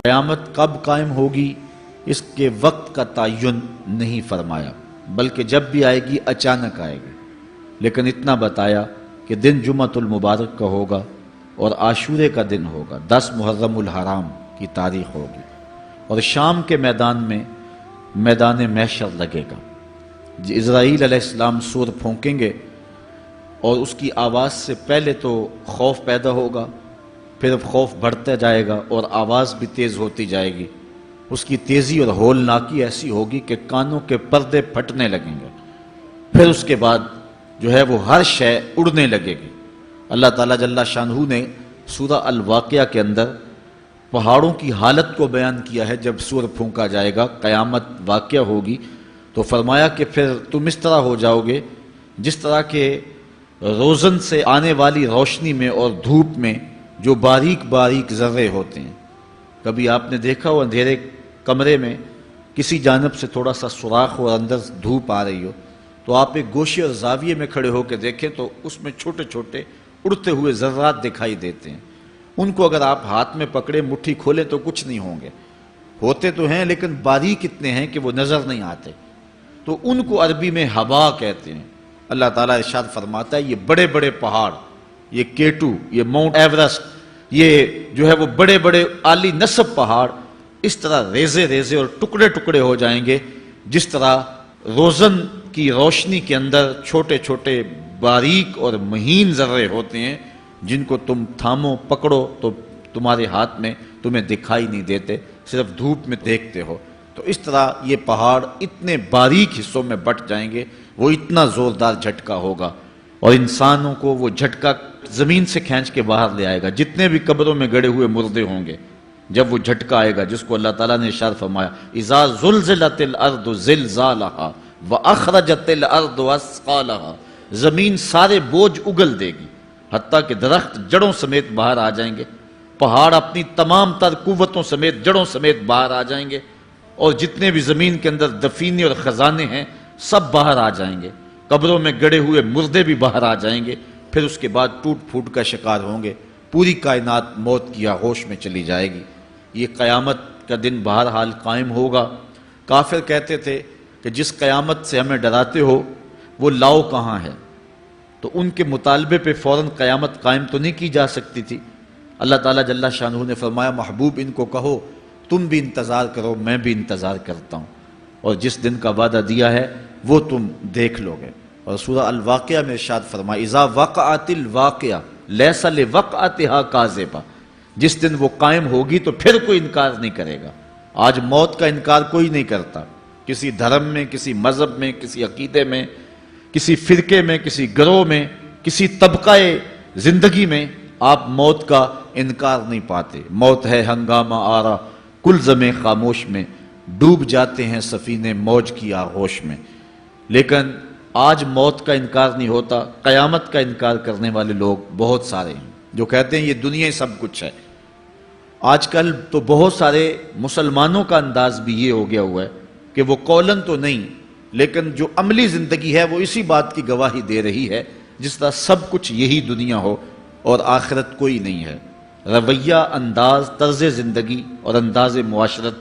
قیامت کب قائم ہوگی اس کے وقت کا تعین نہیں فرمایا، بلکہ جب بھی آئے گی اچانک آئے گی، لیکن اتنا بتایا کہ دن جمعۃ المبارک کا ہوگا اور عاشورے کا دن ہوگا، 10 محرم الحرام کی تاریخ ہوگی، اور شام کے میدان میں میدان محشر لگے گا۔ اسرائیل علیہ السلام سور پھونکیں گے اور اس کی آواز سے پہلے تو خوف پیدا ہوگا، پھر خوف بڑھتا جائے گا اور آواز بھی تیز ہوتی جائے گی۔ اس کی تیزی اور ہولناکی ایسی ہوگی کہ کانوں کے پردے پھٹنے لگیں گے، پھر اس کے بعد جو ہے وہ ہر شے اڑنے لگے گی۔ اللہ تعالیٰ جل شانہ نے سورہ الواقعہ کے اندر پہاڑوں کی حالت کو بیان کیا ہے۔ جب سور پھونکا جائے گا، قیامت واقعہ ہوگی، تو فرمایا کہ پھر تم اس طرح ہو جاؤ گے جس طرح کہ روزن سے آنے والی روشنی میں اور دھوپ میں جو باریک باریک ذرے ہوتے ہیں۔ کبھی آپ نے دیکھا ہو اندھیرے کمرے میں کسی جانب سے تھوڑا سا سوراخ ہو اور اندر دھوپ آ رہی ہو، تو آپ ایک گوشے اور زاویے میں کھڑے ہو کے دیکھیں تو اس میں چھوٹے چھوٹے اڑتے ہوئے ذرات دکھائی دیتے ہیں۔ ان کو اگر آپ ہاتھ میں پکڑے مٹھی کھولیں تو کچھ نہیں ہوں گے، ہوتے تو ہیں لیکن باریک اتنے ہیں کہ وہ نظر نہیں آتے، تو ان کو عربی میں ہوا کہتے ہیں۔ اللہ تعالیٰ ارشاد فرماتا ہے یہ بڑے بڑے پہاڑ، یہ کیٹو، یہ ماؤنٹ ایورسٹ، یہ جو ہے وہ بڑے بڑے عالی نصب پہاڑ اس طرح ریزے ریزے اور ٹکڑے ٹکڑے ہو جائیں گے جس طرح روزن کی روشنی کے اندر چھوٹے چھوٹے باریک اور مہین ذرے ہوتے ہیں، جن کو تم تھامو پکڑو تو تمہارے ہاتھ میں تمہیں دکھائی نہیں دیتے، صرف دھوپ میں دیکھتے ہو۔ تو اس طرح یہ پہاڑ اتنے باریک حصوں میں بٹ جائیں گے، وہ اتنا زوردار جھٹکا ہوگا اور انسانوں کو وہ جھٹکا زمین سے کھینچ کے باہر لے آئے گا۔ جتنے بھی قبروں میں گڑے ہوئے مردے ہوں گے، جب وہ جھٹکا آئے گا جس کو اللہ تعالیٰ نے ارشاد فرمایا اذا زلزلت الارض زلزالها واخرجت الارض اثقالها، زمین سارے بوجھ اگل دے گی، حتیٰ کہ درخت جڑوں سمیت باہر آ جائیں گے، پہاڑ اپنی تمام تر قوتوں سمیت جڑوں سمیت باہر آ جائیں گے، اور جتنے بھی زمین کے اندر دفینے اور خزانے ہیں سب باہر آ جائیں گے، قبروں میں گڑے ہوئے مردے بھی باہر آ جائیں گے۔ پھر اس کے بعد ٹوٹ پھوٹ کا شکار ہوں گے، پوری کائنات موت کی آغوش میں چلی جائے گی۔ یہ قیامت کا دن بہرحال قائم ہوگا۔ کافر کہتے تھے کہ جس قیامت سے ہمیں ڈراتے ہو وہ لاؤ کہاں ہے، تو ان کے مطالبے پہ فوراً قیامت قائم تو نہیں کی جا سکتی تھی۔ اللہ تعالیٰ جل شانہ نے فرمایا محبوب ان کو کہو تم بھی انتظار کرو، میں بھی انتظار کرتا ہوں، اور جس دن کا وعدہ دیا ہے وہ تم دیکھ لو گے۔ اور سورہ الواقعہ میں ارشاد فرمایا اذا وقعت الواقعہ لیس لوقعتها کاذبہ، جس دن وہ قائم ہوگی تو پھر کوئی انکار نہیں کرے گا۔ آج موت کا انکار کوئی نہیں کرتا، کسی دھرم میں، کسی مذہب میں، کسی عقیدے میں، کسی فرقے میں، کسی گروہ میں، کسی طبقہ زندگی میں آپ موت کا انکار نہیں پاتے۔ موت ہے ہنگامہ آرا کلزم خاموش میں، ڈوب جاتے ہیں سفینے موج کی آغوش میں۔ لیکن آج موت کا انکار نہیں ہوتا، قیامت کا انکار کرنے والے لوگ بہت سارے ہیں جو کہتے ہیں یہ دنیا سب کچھ ہے۔ آج کل تو بہت سارے مسلمانوں کا انداز بھی یہ ہو گیا ہوا ہے کہ وہ قولاً تو نہیں لیکن جو عملی زندگی ہے وہ اسی بات کی گواہی دے رہی ہے جس طرح سب کچھ یہی دنیا ہو اور آخرت کوئی نہیں ہے۔ رویہ، انداز، طرز زندگی اور انداز معاشرت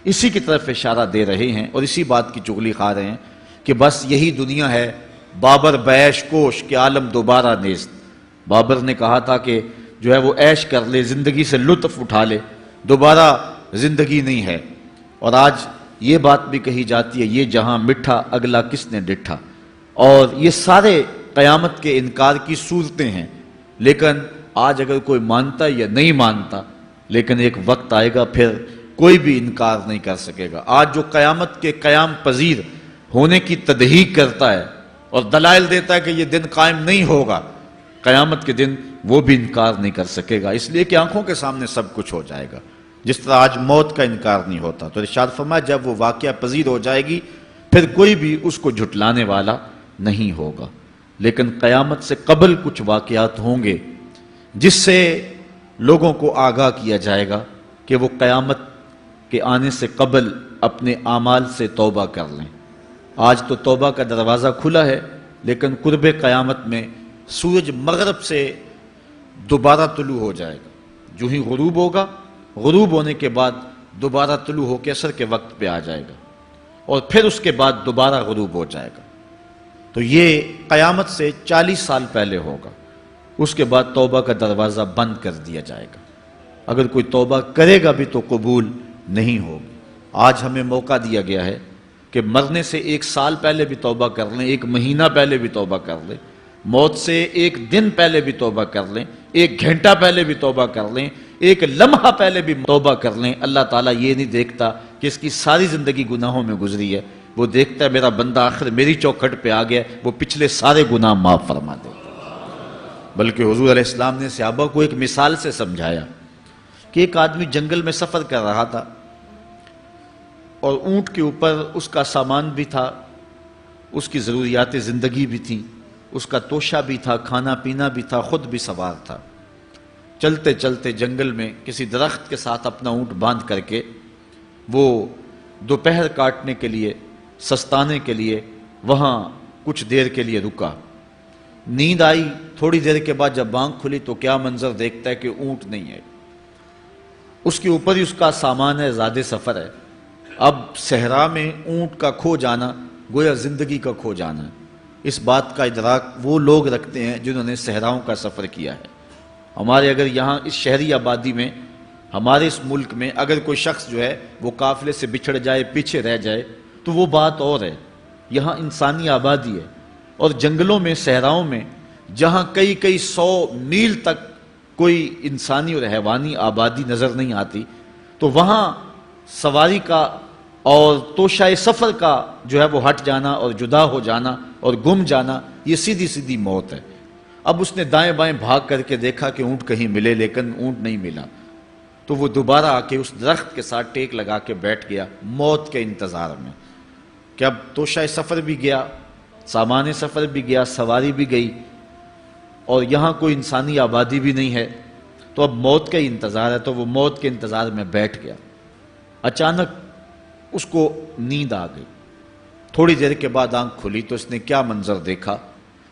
اسی کی طرف اشارہ دے رہے ہیں اور اسی بات کی چغلی کھا رہے ہیں کہ بس یہی دنیا ہے، بابر بیش کوش کہ عالم دوبارہ نیست۔ بابر نے کہا تھا کہ جو ہے وہ عیش کر لے، زندگی سے لطف اٹھا لے، دوبارہ زندگی نہیں ہے۔ اور آج یہ بات بھی کہی جاتی ہے یہ جہاں مٹھا اگلا کس نے ڈٹھا، اور یہ سارے قیامت کے انکار کی صورتیں ہیں۔ لیکن آج اگر کوئی مانتا یا نہیں مانتا، لیکن ایک وقت آئے گا پھر کوئی بھی انکار نہیں کر سکے گا۔ آج جو قیامت کے قیام پذیر ہونے کی تدہیق کرتا ہے اور دلائل دیتا ہے کہ یہ دن قائم نہیں ہوگا، قیامت کے دن وہ بھی انکار نہیں کر سکے گا، اس لیے کہ آنکھوں کے سامنے سب کچھ ہو جائے گا، جس طرح آج موت کا انکار نہیں ہوتا۔ تو ارشاد فرمایا جب وہ واقعہ پذیر ہو جائے گی پھر کوئی بھی اس کو جھٹلانے والا نہیں ہوگا۔ لیکن قیامت سے قبل کچھ واقعات ہوں گے جس سے لوگوں کو آگاہ کیا جائے گا کہ وہ قیامت کے آنے سے قبل اپنے اعمال سے توبہ کر لیں۔ آج تو توبہ کا دروازہ کھلا ہے، لیکن قرب قیامت میں سورج مغرب سے دوبارہ طلوع ہو جائے گا، جو ہی غروب ہوگا، غروب ہونے کے بعد دوبارہ طلوع ہو کے عصر کے وقت پہ آ جائے گا اور پھر اس کے بعد دوبارہ غروب ہو جائے گا. تو یہ قیامت سے 40 سال پہلے ہوگا. اس کے بعد توبہ کا دروازہ بند کر دیا جائے گا. اگر کوئی توبہ کرے گا بھی تو قبول نہیں ہوگی. آج ہمیں موقع دیا گیا ہے کہ مرنے سے 1 سال پہلے بھی توبہ کر لیں، 1 مہینہ پہلے بھی توبہ کر لیں، موت سے 1 دن پہلے بھی توبہ کر لیں، 1 گھنٹہ پہلے بھی توبہ کر لیں، 1 لمحہ پہلے بھی توبہ کر لیں. اللہ تعالیٰ یہ نہیں دیکھتا کہ اس کی ساری زندگی گناہوں میں گزری ہے، وہ دیکھتا ہے میرا بندہ آخر میری چوکھٹ پہ آ گیا، وہ پچھلے سارے گناہ معاف فرما دیتا. بلکہ حضور علیہ السلام نے صحابہ کو ایک مثال سے سمجھایا کہ ایک آدمی جنگل میں سفر کر رہا تھا اور اونٹ کے اوپر اس کا سامان بھی تھا، اس کی ضروریات زندگی بھی تھیں، اس کا توشہ بھی تھا، کھانا پینا بھی تھا، خود بھی سوار تھا. چلتے چلتے جنگل میں کسی درخت کے ساتھ اپنا اونٹ باندھ کر کے وہ دوپہر کاٹنے کے لیے، سستانے کے لیے وہاں کچھ دیر کے لیے رکا. نیند آئی. تھوڑی دیر کے بعد جب آنکھ کھلی تو کیا منظر دیکھتا ہے کہ اونٹ نہیں ہے، اس کے اوپر ہی اس کا سامان ہے، زیادہ سفر ہے. اب صحرا میں اونٹ کا کھو جانا گویا زندگی کا کھو جانا ہے. اس بات کا ادراک وہ لوگ رکھتے ہیں جنہوں نے صحراؤں کا سفر کیا ہے. ہمارے اگر یہاں اس شہری آبادی میں، ہمارے اس ملک میں اگر کوئی شخص جو ہے وہ قافلے سے بچھڑ جائے، پیچھے رہ جائے تو وہ بات اور ہے. یہاں انسانی آبادی ہے اور جنگلوں میں، صحراؤں میں جہاں کئی 100 میل تک کوئی انسانی اور حیوانی آبادی نظر نہیں آتی، تو وہاں سواری کا اور توشہ سفر کا جو ہے وہ ہٹ جانا اور جدا ہو جانا اور گم جانا، یہ سیدھی موت ہے. اب اس نے دائیں بائیں بھاگ کر کے دیکھا کہ اونٹ کہیں ملے، لیکن اونٹ نہیں ملا. تو وہ دوبارہ آ کے اس درخت کے ساتھ ٹیک لگا کے بیٹھ گیا موت کے انتظار میں کہ اب توشہ سفر بھی گیا، سامان سفر بھی گیا، سواری بھی گئی اور یہاں کوئی انسانی آبادی بھی نہیں ہے، تو اب موت کا ہی انتظار ہے. تو وہ موت کے انتظار میں بیٹھ گیا. اچانک اس کو نیند آ گئی. تھوڑی دیر کے بعد آنکھ کھلی تو اس نے کیا منظر دیکھا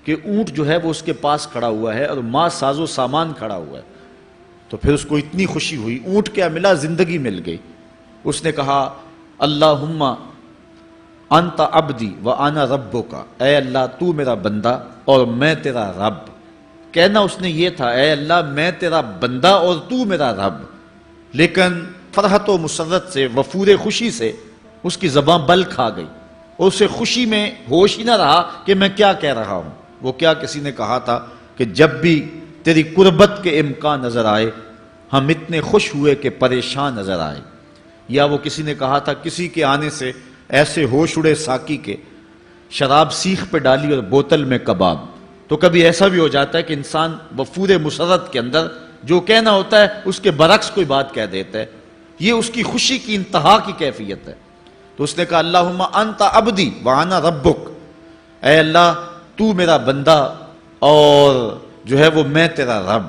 کہ اونٹ جو ہے وہ اس کے پاس کھڑا ہوا ہے اور ماں ساز و سامان کھڑا ہوا ہے. تو پھر اس کو اتنی خوشی ہوئی، اونٹ کیا ملا، زندگی مل گئی. اس نے کہا اللہم انت عبدی وانا ربک، اے اللہ تو میرا بندہ اور میں تیرا رب. کہنا اس نے یہ تھا اے اللہ میں تیرا بندہ اور تو میرا رب، لیکن فرحت و مسرت سے، وفور خوشی سے اس کی زبان بل کھا گئی اور اسے خوشی میں ہوش ہی نہ رہا کہ میں کیا کہہ رہا ہوں. وہ کیا کسی نے کہا تھا کہ جب بھی تیری قربت کے امکان نظر آئے ہم اتنے خوش ہوئے کہ پریشان نظر آئے. یا وہ کسی نے کہا تھا کسی کے آنے سے ایسے ہوش اڑے ساقی کے، شراب سیخ پہ ڈالی اور بوتل میں کباب. تو کبھی ایسا بھی ہو جاتا ہے کہ انسان وفور مسرت کے اندر جو کہنا ہوتا ہے اس کے برعکس کوئی بات کہہ دیتا ہے. یہ اس کی خوشی کی انتہا کی کیفیت ہے. تو اس نے کہا اللہم انت عبدی وانا ربک، اے اللہ تو میرا بندہ اور جو ہے وہ میں تیرا رب.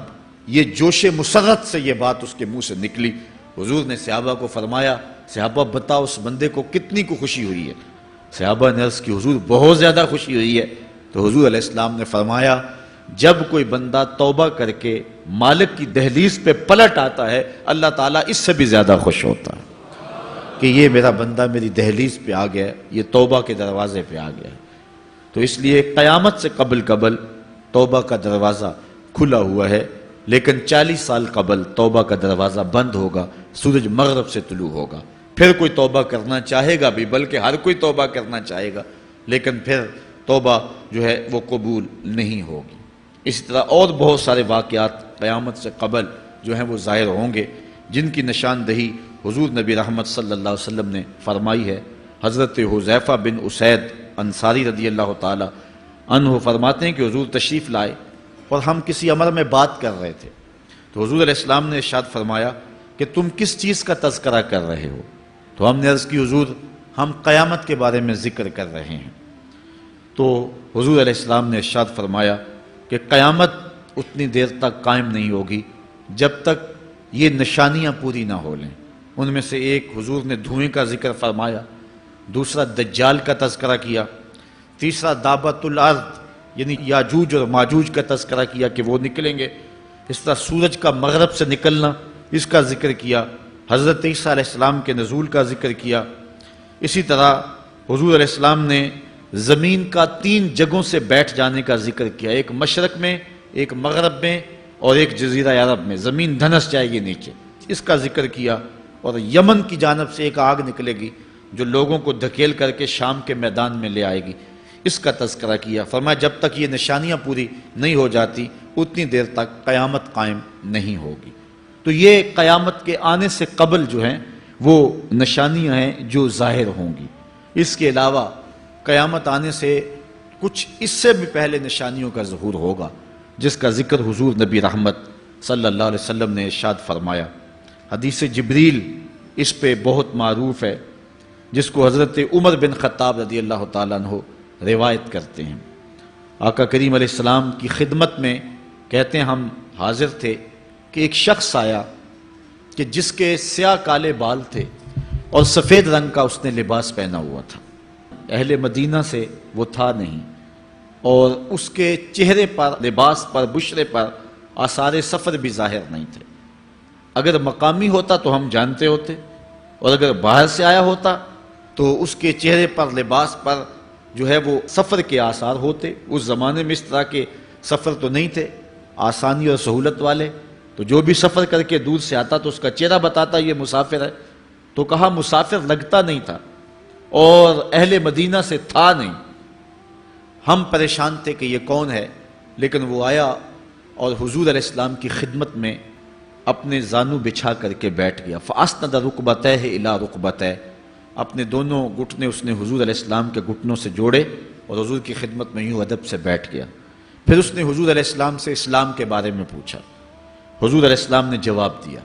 یہ جوش مسرت سے یہ بات اس کے منہ سے نکلی. حضور نے صحابہ کو فرمایا صحابہ بتاؤ اس بندے کو کتنی کو خوشی ہوئی ہے. صحابہ نے عرض کی حضور بہت زیادہ خوشی ہوئی ہے. تو حضور علیہ السلام نے فرمایا جب کوئی بندہ توبہ کر کے مالک کی دہلیز پہ پلٹ آتا ہے اللہ تعالیٰ اس سے بھی زیادہ خوش ہوتا ہے کہ یہ میرا بندہ میری دہلیز پہ آ گیا، یہ توبہ کے دروازے پہ آ گیا. تو اس لیے قیامت سے قبل توبہ کا دروازہ کھلا ہوا ہے، لیکن 40 سال قبل توبہ کا دروازہ بند ہوگا، سورج مغرب سے طلوع ہوگا. پھر کوئی توبہ کرنا چاہے گا بھی، بلکہ ہر کوئی توبہ کرنا چاہے گا، لیکن پھر توبہ جو ہے وہ قبول نہیں ہوگی. اسی طرح اور بہت سارے واقعات قیامت سے قبل جو ہیں وہ ظاہر ہوں گے جن کی نشاندہی حضور نبی رحمت صلی اللہ علیہ وسلم نے فرمائی ہے. حضرت حذیفہ بن اسید انصاری رضی اللہ تعالی عنہ فرماتے ہیں کہ حضور تشریف لائے اور ہم کسی امر میں بات کر رہے تھے. تو حضور علیہ السلام نے ارشاد فرمایا کہ تم کس چیز کا تذکرہ کر رہے ہو؟ تو ہم نے عرض کی حضور ہم قیامت کے بارے میں ذکر کر رہے ہیں. تو حضور علیہ السلام نے ارشاد فرمایا کہ قیامت اتنی دیر تک قائم نہیں ہوگی جب تک یہ نشانیاں پوری نہ ہو لیں. ان میں سے ایک حضور نے دھوئیں کا ذکر فرمایا، دوسرا دجال کا تذکرہ کیا، تیسرا دابت الارض یعنی یاجوج اور ماجوج کا تذکرہ کیا کہ وہ نکلیں گے، اس طرح سورج کا مغرب سے نکلنا اس کا ذکر کیا، حضرت عیسیٰ علیہ السلام کے نزول کا ذکر کیا۔ اسی طرح حضور علیہ السلام نے زمین کا 3 جگہوں سے بیٹھ جانے کا ذکر کیا، ایک مشرق میں، ایک مغرب میں اور ایک جزیرہ عرب میں، زمین دھنس جائے گی نیچے، اس کا ذکر کیا۔ اور یمن کی جانب سے ایک آگ نکلے گی جو لوگوں کو دھکیل کر کے شام کے میدان میں لے آئے گی، اس کا تذکرہ کیا۔ فرمایا جب تک یہ نشانیاں پوری نہیں ہو جاتی اتنی دیر تک قیامت قائم نہیں ہوگی۔ تو یہ قیامت کے آنے سے قبل جو ہیں وہ نشانیاں ہیں جو ظاہر ہوں گی۔ اس کے علاوہ قیامت آنے سے کچھ اس سے بھی پہلے نشانیوں کا ظہور ہوگا، جس کا ذکر حضور نبی رحمت صلی اللہ علیہ وسلم نے ارشاد فرمایا۔ حدیث جبریل اس پہ بہت معروف ہے، جس کو حضرت عمر بن خطاب رضی اللہ تعالیٰ عنہ روایت کرتے ہیں۔ آقا کریم علیہ السلام کی خدمت میں کہتے ہیں ہم حاضر تھے کہ ایک شخص آیا کہ جس کے سیاہ کالے بال تھے اور سفید رنگ کا اس نے لباس پہنا ہوا تھا، اہل مدینہ سے وہ تھا نہیں، اور اس کے چہرے پر، لباس پر، بشرے پر آثار سفر بھی ظاہر نہیں تھے۔ اگر مقامی ہوتا تو ہم جانتے ہوتے، اور اگر باہر سے آیا ہوتا تو اس کے چہرے پر، لباس پر جو ہے وہ سفر کے آثار ہوتے۔ اس زمانے میں اس طرح کے سفر تو نہیں تھے آسانی اور سہولت والے، تو جو بھی سفر کر کے دور سے آتا تو اس کا چہرہ بتاتا یہ مسافر ہے۔ تو کہا مسافر لگتا نہیں تھا اور اہل مدینہ سے تھا نہیں۔ ہم پریشان تھے کہ یہ کون ہے، لیکن وہ آیا اور حضور علیہ السلام کی خدمت میں اپنے زانو بچھا کر کے بیٹھ گیا۔ فَأَسْنَدَ رُكْبَتَيْهِ إِلَىٰ رُكْبَتَيْهِ، اپنے دونوں گھٹنے اس نے حضور علیہ السلام کے گھٹنوں سے جوڑے اور حضور کی خدمت میں یوں ادب سے بیٹھ گیا۔ پھر اس نے حضور علیہ السلام سے اسلام کے بارے میں پوچھا، حضور علیہ السلام نے جواب دیا۔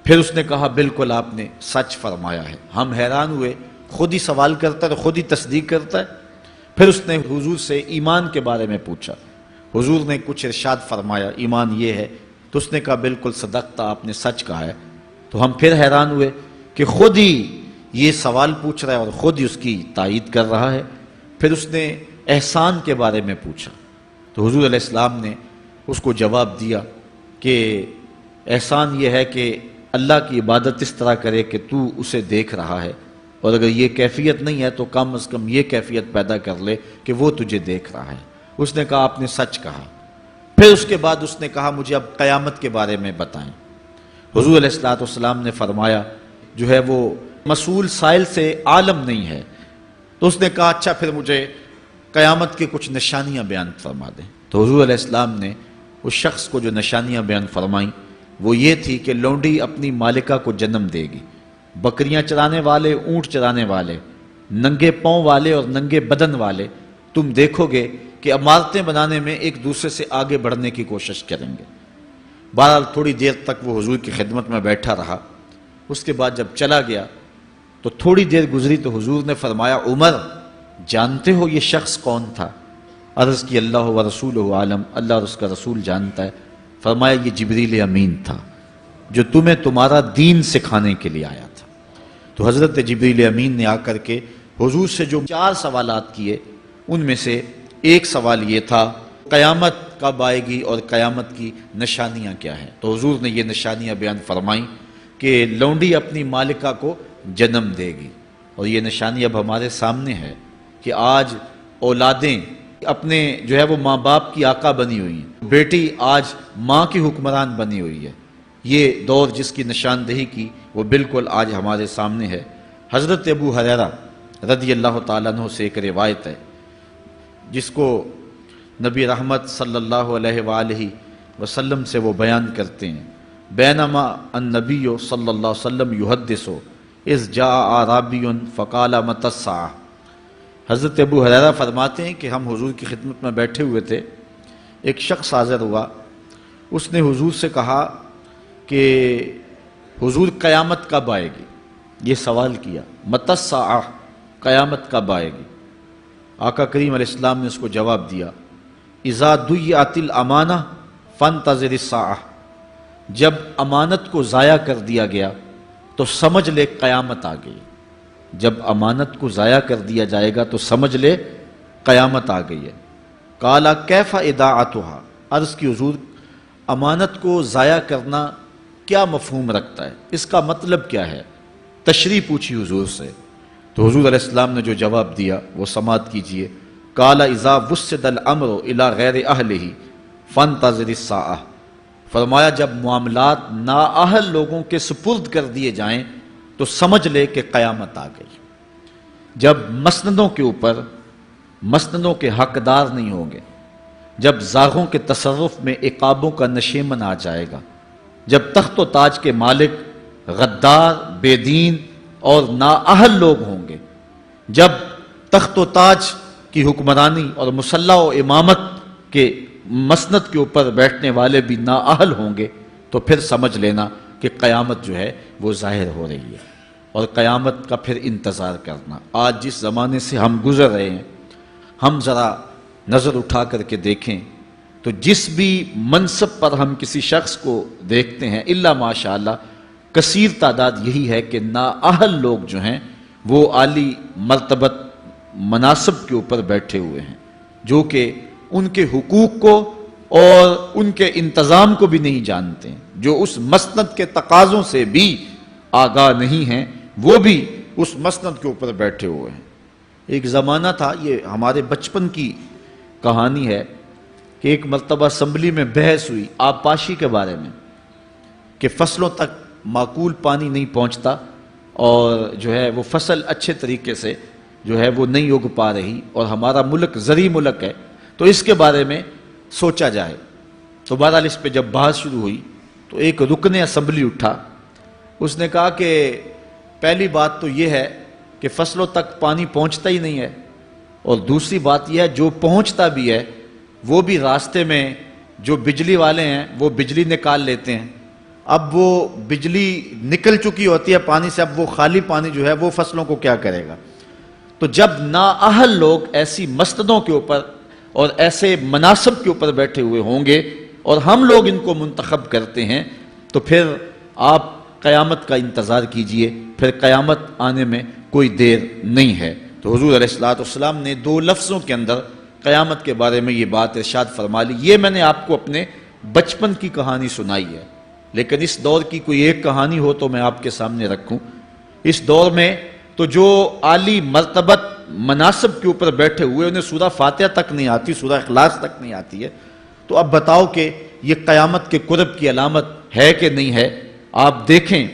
پھر اس نے کہا بالکل آپ نے سچ فرمایا ہے۔ ہم حیران ہوئے، خود ہی سوال کرتا ہے، خود ہی تصدیق کرتا ہے۔ پھر اس نے حضور سے ایمان کے بارے میں پوچھا، حضور نے کچھ ارشاد فرمایا ایمان یہ ہے، تو اس نے کہا بالکل صدقتا، آپ نے سچ کہا ہے۔ تو ہم پھر حیران ہوئے کہ خود ہی یہ سوال پوچھ رہا ہے اور خود ہی اس کی تائید کر رہا ہے۔ پھر اس نے احسان کے بارے میں پوچھا، تو حضور علیہ السلام نے اس کو جواب دیا کہ احسان یہ ہے کہ اللہ کی عبادت اس طرح کرے کہ تو اسے دیکھ رہا ہے، اور اگر یہ کیفیت نہیں ہے تو کم از کم یہ کیفیت پیدا کر لے کہ وہ تجھے دیکھ رہا ہے۔ اس نے کہا آپ نے سچ کہا۔ پھر اس کے بعد اس نے کہا مجھے اب قیامت کے بارے میں بتائیں۔ حضور علیہ السلام نے فرمایا جو ہے وہ مسئول سائل سے عالم نہیں ہے۔ تو اس نے کہا اچھا پھر مجھے قیامت کی کچھ نشانیاں بیان فرما دیں۔ تو حضور علیہ السلام نے اس شخص کو جو نشانیاں بیان فرمائیں وہ یہ تھی کہ لونڈی اپنی مالکہ کو جنم دے گی، بکریاں چرانے والے، اونٹ چرانے والے، ننگے پاؤں والے اور ننگے بدن والے تم دیکھو گے کہ عمارتیں بنانے میں ایک دوسرے سے آگے بڑھنے کی کوشش کریں گے۔ بہرحال تھوڑی دیر تک وہ حضور کی خدمت میں بیٹھا رہا۔ اس کے بعد جب چلا گیا تو تھوڑی دیر گزری تو حضور نے فرمایا عمر جانتے ہو یہ شخص کون تھا؟ عرض کی اللہ و رسولہ عالم، اللہ اور اس کا رسول جانتا ہے۔ فرمایا یہ جبریل امین تھا جو تمہیں تمہارا دین سکھانے کے لیے آیا تھا۔ تو حضرت جبریل امین نے آ کر کے حضور سے جو 4 سوالات کیے ان میں سے ایک سوال یہ تھا قیامت کب آئے گی اور قیامت کی نشانیاں کیا ہیں؟ تو حضور نے یہ نشانیاں بیان فرمائیں کہ لونڈی اپنی مالکہ کو جنم دے گی، اور یہ نشانی اب ہمارے سامنے ہے کہ آج اولادیں اپنے جو ہے وہ ماں باپ کی آقا بنی ہوئی ہیں، بیٹی آج ماں کی حکمران بنی ہوئی ہے۔ یہ دور جس کی نشاندہی کی وہ بالکل آج ہمارے سامنے ہے۔ حضرت ابو ہریرہ رضی اللہ تعالیٰ عنہ سے ایک روایت ہے جس کو نبی رحمت صلی اللہ علیہ وآلہ وسلم سے وہ بیان کرتے ہیں، بینما النبی صلی اللہ علیہ وسلم یحدث اذ جاء اعرابی فقال متی الساعہ۔ حضرت ابو ہریرہ فرماتے ہیں کہ ہم حضور کی خدمت میں بیٹھے ہوئے تھے، ایک شخص حاضر ہوا، اس نے حضور سے کہا کہ حضور قیامت کب آئے گی؟ یہ سوال کیا، متی الساعہ، قیامت کب آئے گی؟ آقا کریم علیہ السلام نے اس کو جواب دیا، اذا ضیعت الامانہ فانتظر الساعہ، جب امانت کو ضائع کر دیا گیا تو سمجھ لے قیامت آ گئی۔ جب امانت کو ضائع کر دیا جائے گا تو سمجھ لے قیامت آ گئی ہے۔ قال کیف اضاعتها، عرض کی حضور امانت کو ضائع کرنا کیا مفہوم رکھتا ہے، اس کا مطلب کیا ہے؟ تشریح پوچھی حضور سے، تو حضور علیہ السلام نے جو جواب دیا وہ سماعت کیجئے۔ قال اذا وسد الامر الى غیر اہلہ فانتظر الساعہ، فرمایا جب معاملات نااہل لوگوں کے سپرد کر دیے جائیں تو سمجھ لے کہ قیامت آ گئی۔ جب مسندوں کے اوپر مسندوں کے حقدار نہیں ہوں گے، جب زاغوں کے تصرف میں عقابوں کا نشیمن آ جائے گا، جب تخت و تاج کے مالک غدار، بے دین اور نااہل لوگ ہوں گے، جب تخت و تاج کی حکمرانی اور مسلح و امامت کے مسند کے اوپر بیٹھنے والے بھی نااہل ہوں گے، تو پھر سمجھ لینا کہ قیامت جو ہے وہ ظاہر ہو رہی ہے، اور قیامت کا پھر انتظار کرنا۔ آج جس زمانے سے ہم گزر رہے ہیں، ہم ذرا نظر اٹھا کر کے دیکھیں تو جس بھی منصب پر ہم کسی شخص کو دیکھتے ہیں، الا ماشاءاللہ کثیر تعداد یہی ہے کہ نااہل لوگ جو ہیں وہ عالی مرتبت مناصب کے اوپر بیٹھے ہوئے ہیں، جو کہ ان کے حقوق کو اور ان کے انتظام کو بھی نہیں جانتے ہیں، جو اس مسند کے تقاضوں سے بھی آگاہ نہیں ہیں، وہ بھی اس مسند کے اوپر بیٹھے ہوئے ہیں۔ ایک زمانہ تھا، یہ ہمارے بچپن کی کہانی ہے، کہ ایک مرتبہ اسمبلی میں بحث ہوئی آبپاشی کے بارے میں، کہ فصلوں تک معقول پانی نہیں پہنچتا اور جو ہے وہ فصل اچھے طریقے سے جو ہے وہ نہیں اگ پا رہی، اور ہمارا ملک زرعی ملک ہے، تو اس کے بارے میں سوچا جائے۔ تو بہرحال اس پہ جب بحث شروع ہوئی تو ایک رکن اسمبلی اٹھا، اس نے کہا کہ پہلی بات تو یہ ہے کہ فصلوں تک پانی پہنچتا ہی نہیں ہے، اور دوسری بات یہ ہے جو پہنچتا بھی ہے وہ بھی راستے میں جو بجلی والے ہیں وہ بجلی نکال لیتے ہیں، اب وہ بجلی نکل چکی ہوتی ہے پانی سے، اب وہ خالی پانی جو ہے وہ فصلوں کو کیا کرے گا؟ تو جب نااہل لوگ ایسی مسندوں کے اوپر اور ایسے مناصب کے اوپر بیٹھے ہوئے ہوں گے اور ہم لوگ ان کو منتخب کرتے ہیں، تو پھر آپ قیامت کا انتظار کیجئے، پھر قیامت آنے میں کوئی دیر نہیں ہے۔ تو حضور علیہ السلام نے دو لفظوں کے اندر قیامت کے بارے میں یہ بات ارشاد فرما لی۔ یہ میں نے آپ کو اپنے بچپن کی کہانی سنائی ہے، لیکن اس دور کی کوئی ایک کہانی ہو تو میں آپ کے سامنے رکھوں۔ اس دور میں تو جو عالی مرتبت مناصب کے اوپر بیٹھے ہوئے انہیں سورہ فاتحہ تک نہیں آتی، سورہ اخلاص تک نہیں آتی ہے، تو اب بتاؤ کہ یہ قیامت کے قرب کی علامت ہے کہ نہیں ہے؟ آپ دیکھیں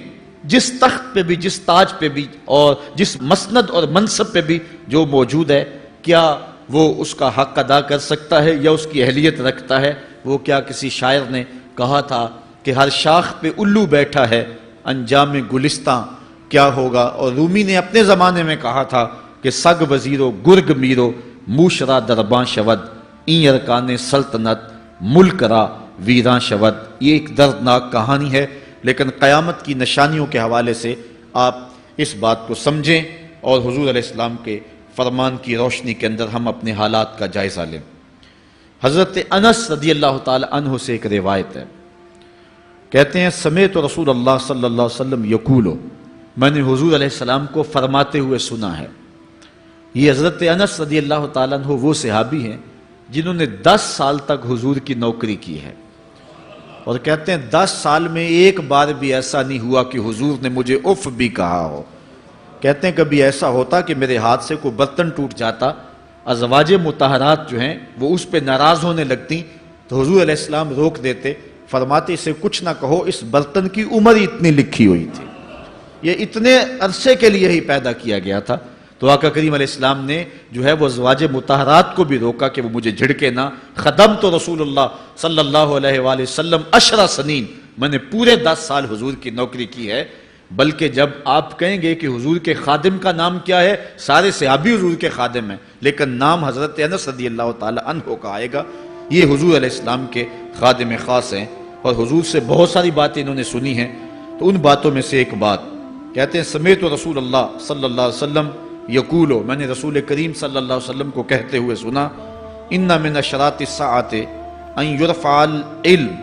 جس تخت پہ بھی، جس تاج پہ بھی اور جس مسند اور منصب پہ بھی جو موجود ہے، کیا وہ اس کا حق ادا کر سکتا ہے یا اس کی اہلیت رکھتا ہے؟ وہ کیا کسی شاعر نے کہا تھا کہ ہر شاخ پہ الو بیٹھا ہے، انجام گلستاں کیا ہوگا؟ اور رومی نے اپنے زمانے میں کہا تھا کہ سگ وزیرو گرگ میرو موشرا درباں شود این ارکان سلطنت ملک را ویراں شود۔ یہ ایک دردناک کہانی ہے، لیکن قیامت کی نشانیوں کے حوالے سے آپ اس بات کو سمجھیں اور حضور علیہ السلام کے فرمان کی روشنی کے اندر ہم اپنے حالات کا جائزہ لیں۔ حضرت انس رضی اللہ تعالی عنہ سے ایک روایت ہے، کہتے ہیں سمیت رسول اللہ صلی اللہ علیہ وسلم یقولو، میں نے حضور علیہ السلام کو فرماتے ہوئے سنا ہے۔ یہ حضرت انس رضی اللہ تعالیٰ عنہ وہ صحابی ہیں جنہوں نے 10 سال تک حضور کی نوکری کی ہے، اور کہتے ہیں 10 سال میں ایک بار بھی ایسا نہیں ہوا کہ حضور نے مجھے اف بھی کہا ہو۔ کہتے ہیں کبھی ایسا ہوتا کہ میرے ہاتھ سے کوئی برتن ٹوٹ جاتا، ازواج مطہرات جو ہیں وہ اس پہ ناراض ہونے لگتی، تو حضور علیہ السلام روک دیتے، فرماتے اسے کچھ نہ کہو، اس برتن کی عمر ہی اتنی لکھی ہوئی تھی، یہ اتنے عرصے کے لیے ہی پیدا کیا گیا تھا۔ تو آقا کریم علیہ السلام نے جو ہے وہ ازواج مطہرات کو بھی روکا کہ وہ مجھے جھڑکے نہ۔ خدمت رسول اللہ صلی اللہ علیہ وآلہ وسلم 10 سنین، میں نے پورے 10 سال حضور کی نوکری کی ہے۔ بلکہ جب آپ کہیں گے کہ حضور کے خادم کا نام کیا ہے، سارے صحابی حضور کے خادم ہیں، لیکن نام حضرت انس رضی اللہ تعالی عنہ کا آئے گا، یہ حضور علیہ السلام کے خادم خاص ہیں، اور حضور سے بہت ساری باتیں انہوں نے سنی ہیں۔ تو ان باتوں میں سے ایک بات کہتے ہیں سمیت رسول اللہ صلی اللہ علیہ وسلم یقولو، میں نے رسول کریم صلی اللہ علیہ وسلم کو کہتے ہوئے سنا، ان من اشراط الساعۃ ان یرفع العلم،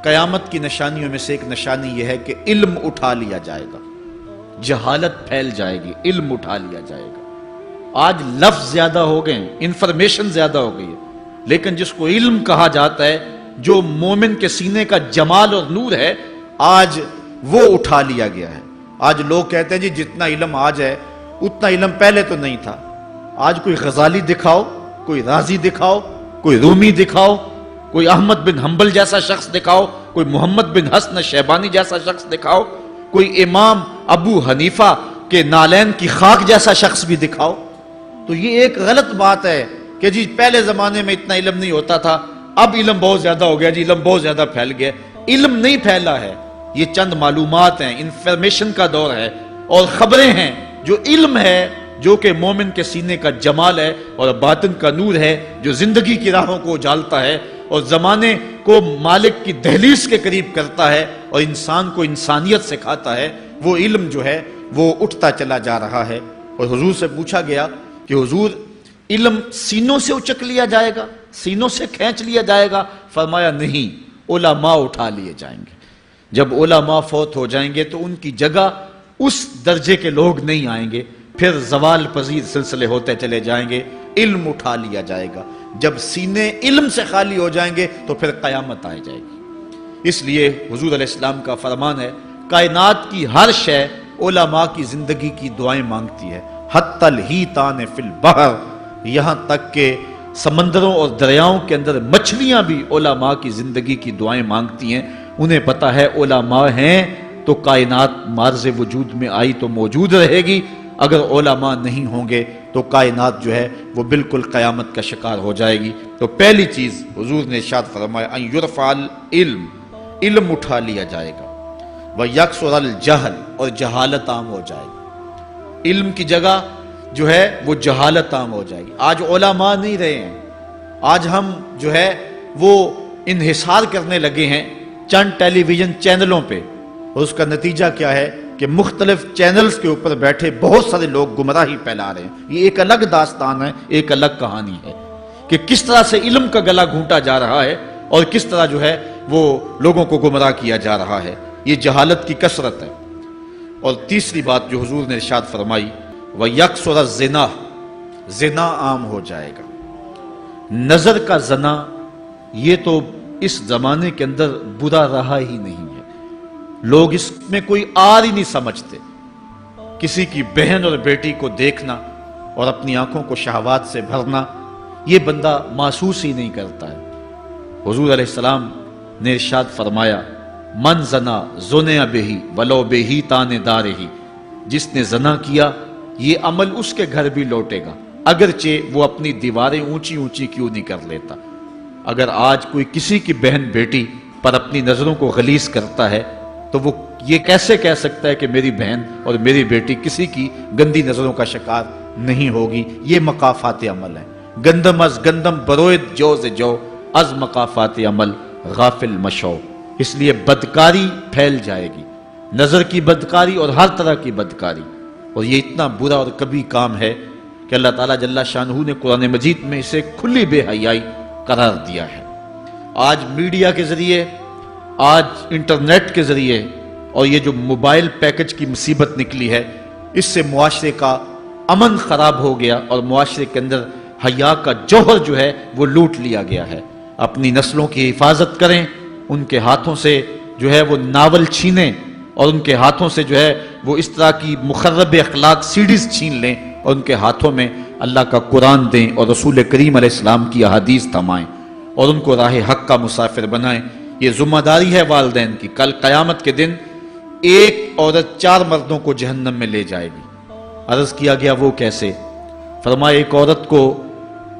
قیامت کی نشانیوں میں سے ایک نشانی یہ ہے کہ علم اٹھا لیا جائے گا، جہالت پھیل جائے گی، علم اٹھا لیا جائے گا۔ آج لفظ زیادہ ہو گئے ہیں، انفارمیشن زیادہ ہو گئی ہے، لیکن جس کو علم کہا جاتا ہے، جو مومن کے سینے کا جمال اور نور ہے، آج وہ اٹھا لیا گیا ہے۔ آج لوگ کہتے ہیں جی جتنا علم آج ہے اتنا علم پہلے تو نہیں تھا۔ آج کوئی غزالی دکھاؤ، کوئی رازی دکھاؤ، کوئی رومی دکھاؤ، کوئی احمد بن حنبل جیسا شخص دکھاؤ، کوئی محمد بن حسن شیبانی جیسا شخص دکھاؤ، کوئی امام ابو حنیفہ کے نالین کی خاک جیسا شخص بھی دکھاؤ، تو یہ ایک غلط بات ہے کہ جی پہلے زمانے میں اتنا علم نہیں ہوتا تھا، اب علم بہت زیادہ ہو گیا، جی علم بہت زیادہ پھیل گیا۔ علم نہیں پھیلا ہے، یہ چند معلومات ہیں، انفارمیشن کا دور ہے، اور خبریں ہیں۔ جو علم ہے، جو کہ مومن کے سینے کا جمال ہے اور باطن کا نور ہے، جو زندگی کی راہوں کو اجالتا ہے اور زمانے کو مالک کی دہلیز کے قریب کرتا ہے اور انسان کو انسانیت سکھاتا ہے، وہ علم جو ہے وہ اٹھتا چلا جا رہا ہے۔ اور حضور سے پوچھا گیا کہ حضور علم سینوں سے اچک لیا جائے گا، سینوں سے کھینچ لیا جائے گا؟ فرمایا نہیں، علماء اٹھا لیے جائیں گے۔ جب علماء فوت ہو جائیں گے تو ان کی جگہ اس درجے کے لوگ نہیں آئیں گے، پھر زوال پذیر سلسلے ہوتے چلے جائیں گے، علم اٹھا لیا جائے گا۔ جب سینے علم سے خالی ہو جائیں گے تو پھر قیامت آ جائے گی۔ اس لیے حضور علیہ السلام کا فرمان ہے، کائنات کی ہر شے علماء کی زندگی کی دعائیں مانگتی ہے، حتی الحیتان فی البحر، یہاں تک کہ سمندروں اور دریاؤں کے اندر مچھلیاں بھی علماء کی زندگی کی دعائیں مانگتی ہیں۔ انہیں پتا ہے علماء ہیں تو کائنات معرض وجود میں آئی تو موجود رہے گی، اگر علماء نہیں ہوں گے تو کائنات جو ہے وہ بالکل قیامت کا شکار ہو جائے گی۔ تو پہلی چیز حضور نے ارشاد فرمایا ان یرفع العلم، علم اٹھا لیا جائے گا، ویکثر الجہل، اور جہالت عام ہو جائے گی۔ علم کی جگہ جو ہے وہ جہالت عام ہو جائے گی۔ آج علماء نہیں رہے ہیں، آج ہم جو ہے وہ انحصار کرنے لگے ہیں چند ٹیلی ویژن چینلوں پہ، اور اس کا نتیجہ کیا ہے کہ مختلف چینلز کے اوپر بیٹھے بہت سارے لوگ گمراہی پھیلا رہے ہیں۔ یہ ایک الگ داستان ہے، ایک الگ کہانی ہے کہ کس طرح سے علم کا گلا گھونٹا جا رہا ہے اور کس طرح جو ہے وہ لوگوں کو گمراہ کیا جا رہا ہے۔ یہ جہالت کی کثرت ہے۔ اور تیسری بات جو حضور نے ارشاد فرمائی، وَيَكْثُرَ الزِّنَا، زنا عام ہو جائے گا۔ نظر کا زنا یہ تو اس زمانے کے اندر برا رہا ہی نہیں ہے، لوگ اس میں کوئی آر ہی نہیں سمجھتے۔ کسی کی بہن اور بیٹی کو دیکھنا اور اپنی آنکھوں کو شہوات سے بھرنا، یہ بندہ محسوس ہی نہیں کرتا ہے۔ حضور علیہ السلام نے ارشاد فرمایا، من زنا زنیا بہی ولو بہی تان دارہی، جس نے زنا کیا یہ عمل اس کے گھر بھی لوٹے گا، اگرچہ وہ اپنی دیواریں اونچی اونچی کیوں نہیں کر لیتا۔ اگر آج کوئی کسی کی بہن بیٹی پر اپنی نظروں کو غلیظ کرتا ہے تو وہ یہ کیسے کہہ سکتا ہے کہ میری بہن اور میری بیٹی کسی کی گندی نظروں کا شکار نہیں ہوگی؟ یہ مقافات عمل ہے۔ گندم از گندم بروید جو سے جو، از مقافات عمل غافل مشو۔ اس لیے بدکاری پھیل جائے گی، نظر کی بدکاری اور ہر طرح کی بدکاری، اور یہ اتنا برا اور کبھی کام ہے کہ اللہ تعالیٰ جل شانہ نے قرآن مجید میں اسے کھلی بے حیائی قرار دیا ہے۔ آج میڈیا کے ذریعے، آج انٹرنیٹ کے ذریعے، اور یہ جو موبائل پیکج کی مصیبت نکلی ہے، اس سے معاشرے کا امن خراب ہو گیا اور معاشرے کے اندر حیا کا جوہر جو ہے وہ لوٹ لیا گیا ہے۔ اپنی نسلوں کی حفاظت کریں، ان کے ہاتھوں سے جو ہے وہ ناول چھینیں، اور ان کے ہاتھوں سے جو ہے وہ اس طرح کی مخرب اخلاق سیڈیز چھین لیں، اور ان کے ہاتھوں میں اللہ کا قرآن دیں اور رسول کریم علیہ السلام کی احادیث تھمائیں اور ان کو راہ حق کا مسافر بنائیں۔ یہ ذمہ داری ہے والدین کی۔ کل قیامت کے دن ایک عورت 4 مردوں کو جہنم میں لے جائے گی۔ عرض کیا گیا وہ کیسے؟ فرمایا ایک عورت کو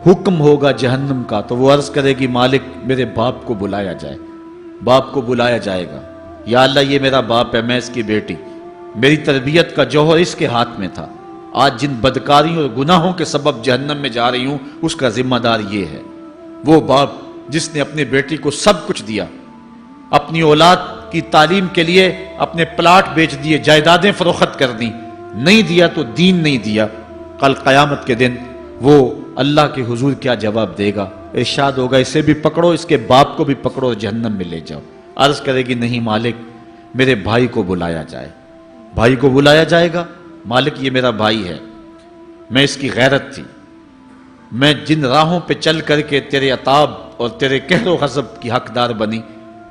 حکم ہوگا جہنم کا تو وہ عرض کرے گی مالک میرے باپ کو بلایا جائے۔ باپ کو بلایا جائے گا، یا اللہ یہ میرا باپ ہے، میں اس کی بیٹی، میری تربیت کا جوہر اس کے ہاتھ میں تھا، آج جن بدکاریوں اور گناہوں کے سبب جہنم میں جا رہی ہوں اس کا ذمہ دار یہ ہے۔ وہ باپ جس نے اپنی بیٹی کو سب کچھ دیا، اپنی اولاد کی تعلیم کے لیے اپنے پلاٹ بیچ دیے، جائیدادیں فروخت کر دی، نہیں دیا تو دین نہیں دیا، کل قیامت کے دن وہ اللہ کے حضور کیا جواب دے گا؟ ارشاد ہوگا اسے بھی پکڑو، اس کے باپ کو بھی پکڑو اور جہنم میں لے جاؤ۔ عرض کرے گی نہیں مالک میرے بھائی کو بلایا جائے۔ بھائی کو بلایا جائے گا، مالک یہ میرا بھائی ہے، میں اس کی غیرت تھی، میں جن راہوں پہ چل کر کے تیرے عطاب اور تیرے قہر و غضب کی حقدار بنی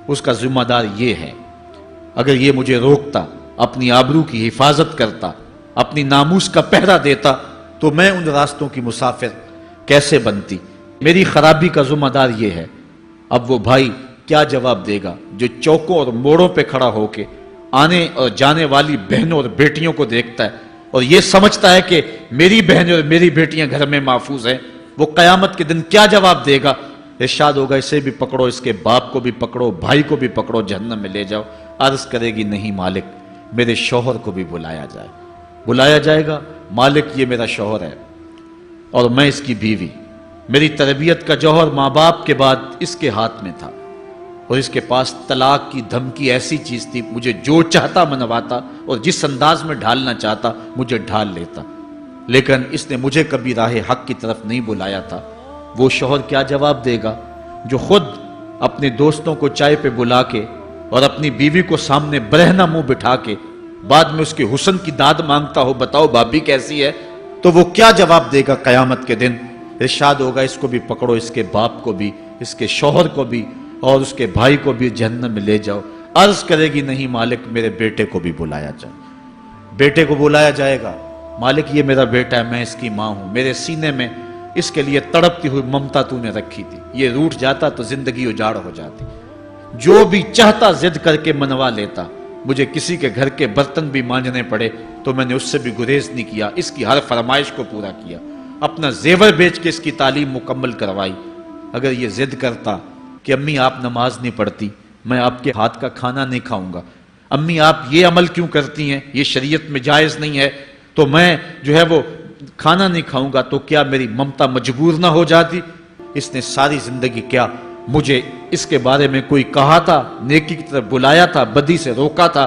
اس کا ذمہ دار یہ ہے۔ اگر یہ مجھے روکتا، اپنی آبرو کی حفاظت کرتا، اپنی ناموس کا پہرا دیتا، تو میں ان راستوں کی مسافر کیسے بنتی؟ میری خرابی کا ذمہ دار یہ ہے۔ اب وہ بھائی کیا جواب دے گا جو چوکوں اور موڑوں پہ کھڑا ہو کے آنے اور جانے والی بہنوں اور بیٹیوں کو دیکھتا ہے اور یہ سمجھتا ہے کہ میری بہنیں اور میری بیٹیاں گھر میں محفوظ ہیں؟ وہ قیامت کے دن کیا جواب دے گا؟ ارشاد ہوگا اسے بھی پکڑو، اس کے باپ کو بھی پکڑو، بھائی کو بھی پکڑو، جہنم میں لے جاؤ۔ عرض کرے گی نہیں مالک، میرے شوہر کو بھی بلایا جائے۔ بلایا جائے گا، مالک یہ میرا شوہر ہے اور میں اس کی بیوی، میری تربیت کا جوہر ماں باپ کے بعد اس کے ہاتھ میں تھا، اور اس کے پاس طلاق کی دھمکی ایسی چیز تھی، مجھے جو چاہتا منواتا اور جس انداز میں ڈھالنا چاہتا مجھے ڈھال لیتا، لیکن اس نے مجھے کبھی راہ حق کی طرف نہیں بلایا تھا۔ وہ شوہر کیا جواب دے گا جو خود اپنے دوستوں کو چائے پہ بلا کے اور اپنی بیوی کو سامنے برہنہ منہ بٹھا کے بعد میں اس کے حسن کی داد مانگتا ہو، بتاؤ بھابی کیسی ہے؟ تو وہ کیا جواب دے گا قیامت کے دن؟ ارشاد ہوگا اس کو بھی پکڑو، اس کے باپ کو بھی، اس کے شوہر کو بھی اور اس کے بھائی کو بھی جہنم میں لے جاؤ۔ عرض کرے گی نہیں مالک، میرے بیٹے کو بھی بلایا جائے۔ بیٹے کو بلایا جائے گا، مالک یہ میرا بیٹا ہے، میں اس کی ماں ہوں، میرے سینے میں اس کے لیے تڑپتی ہوئی ممتا تو نے رکھی تھی، یہ روٹھ جاتا تو زندگی اجاڑ ہو جاتی، جو بھی چاہتا ضد کر کے منوا لیتا، مجھے کسی کے گھر کے برتن بھی مانجنے پڑے تو میں نے اس سے بھی گریز نہیں کیا، اس کی ہر فرمائش کو پورا کیا، اپنا زیور بیچ کے اس کی تعلیم مکمل کروائی۔ اگر یہ ضد کرتا کہ امی آپ نماز نہیں پڑھتی، میں آپ کے ہاتھ کا کھانا نہیں کھاؤں گا، امی آپ یہ عمل کیوں کرتی ہیں، یہ شریعت میں جائز نہیں ہے، تو میں جو ہے وہ کھانا نہیں کھاؤں گا، تو کیا میری ممتا مجبور نہ ہو جاتی؟ اس نے ساری زندگی کیا مجھے اس کے بارے میں کوئی کہا تھا، نیکی کی طرف بلایا تھا، بدی سے روکا تھا؟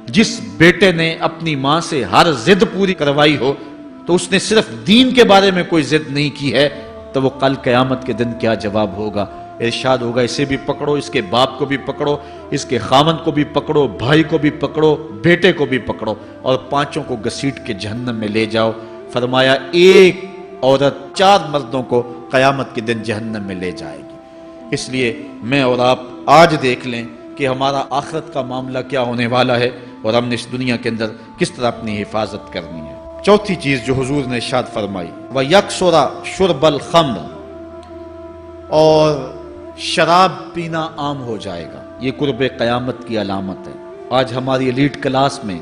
جس بیٹے نے اپنی ماں سے ہر ضد پوری کروائی ہو تو اس نے صرف دین کے بارے میں کوئی ضد نہیں کی ہے، تو وہ کل قیامت کے دن کیا جواب ہوگا؟ ارشاد ہوگا اسے بھی پکڑو، اس کے باپ کو بھی پکڑو، اس کے خاوند کو بھی پکڑو، بھائی کو بھی پکڑو، بیٹے کو بھی پکڑو، اور پانچوں کو گھسیٹ کے جہنم میں لے جاؤ۔ فرمایا ایک عورت 4 مردوں کو قیامت کے دن جہنم میں لے جائے گی۔ اس لیے میں اور آپ آج دیکھ لیں کہ ہمارا آخرت کا معاملہ کیا ہونے والا ہے اور ہم نے اس دنیا کے اندر کس طرح اپنی حفاظت کرنی ہے۔ چوتھی چیز جو حضور نے ارشاد فرمائی، وَيَكْثُرَ شُرْبَ الْخَمْرِ، اور شراب پینا عام ہو جائے گا۔ یہ قرب قیامت کی علامت ہے۔ آج ہماری ایلیٹ کلاس میں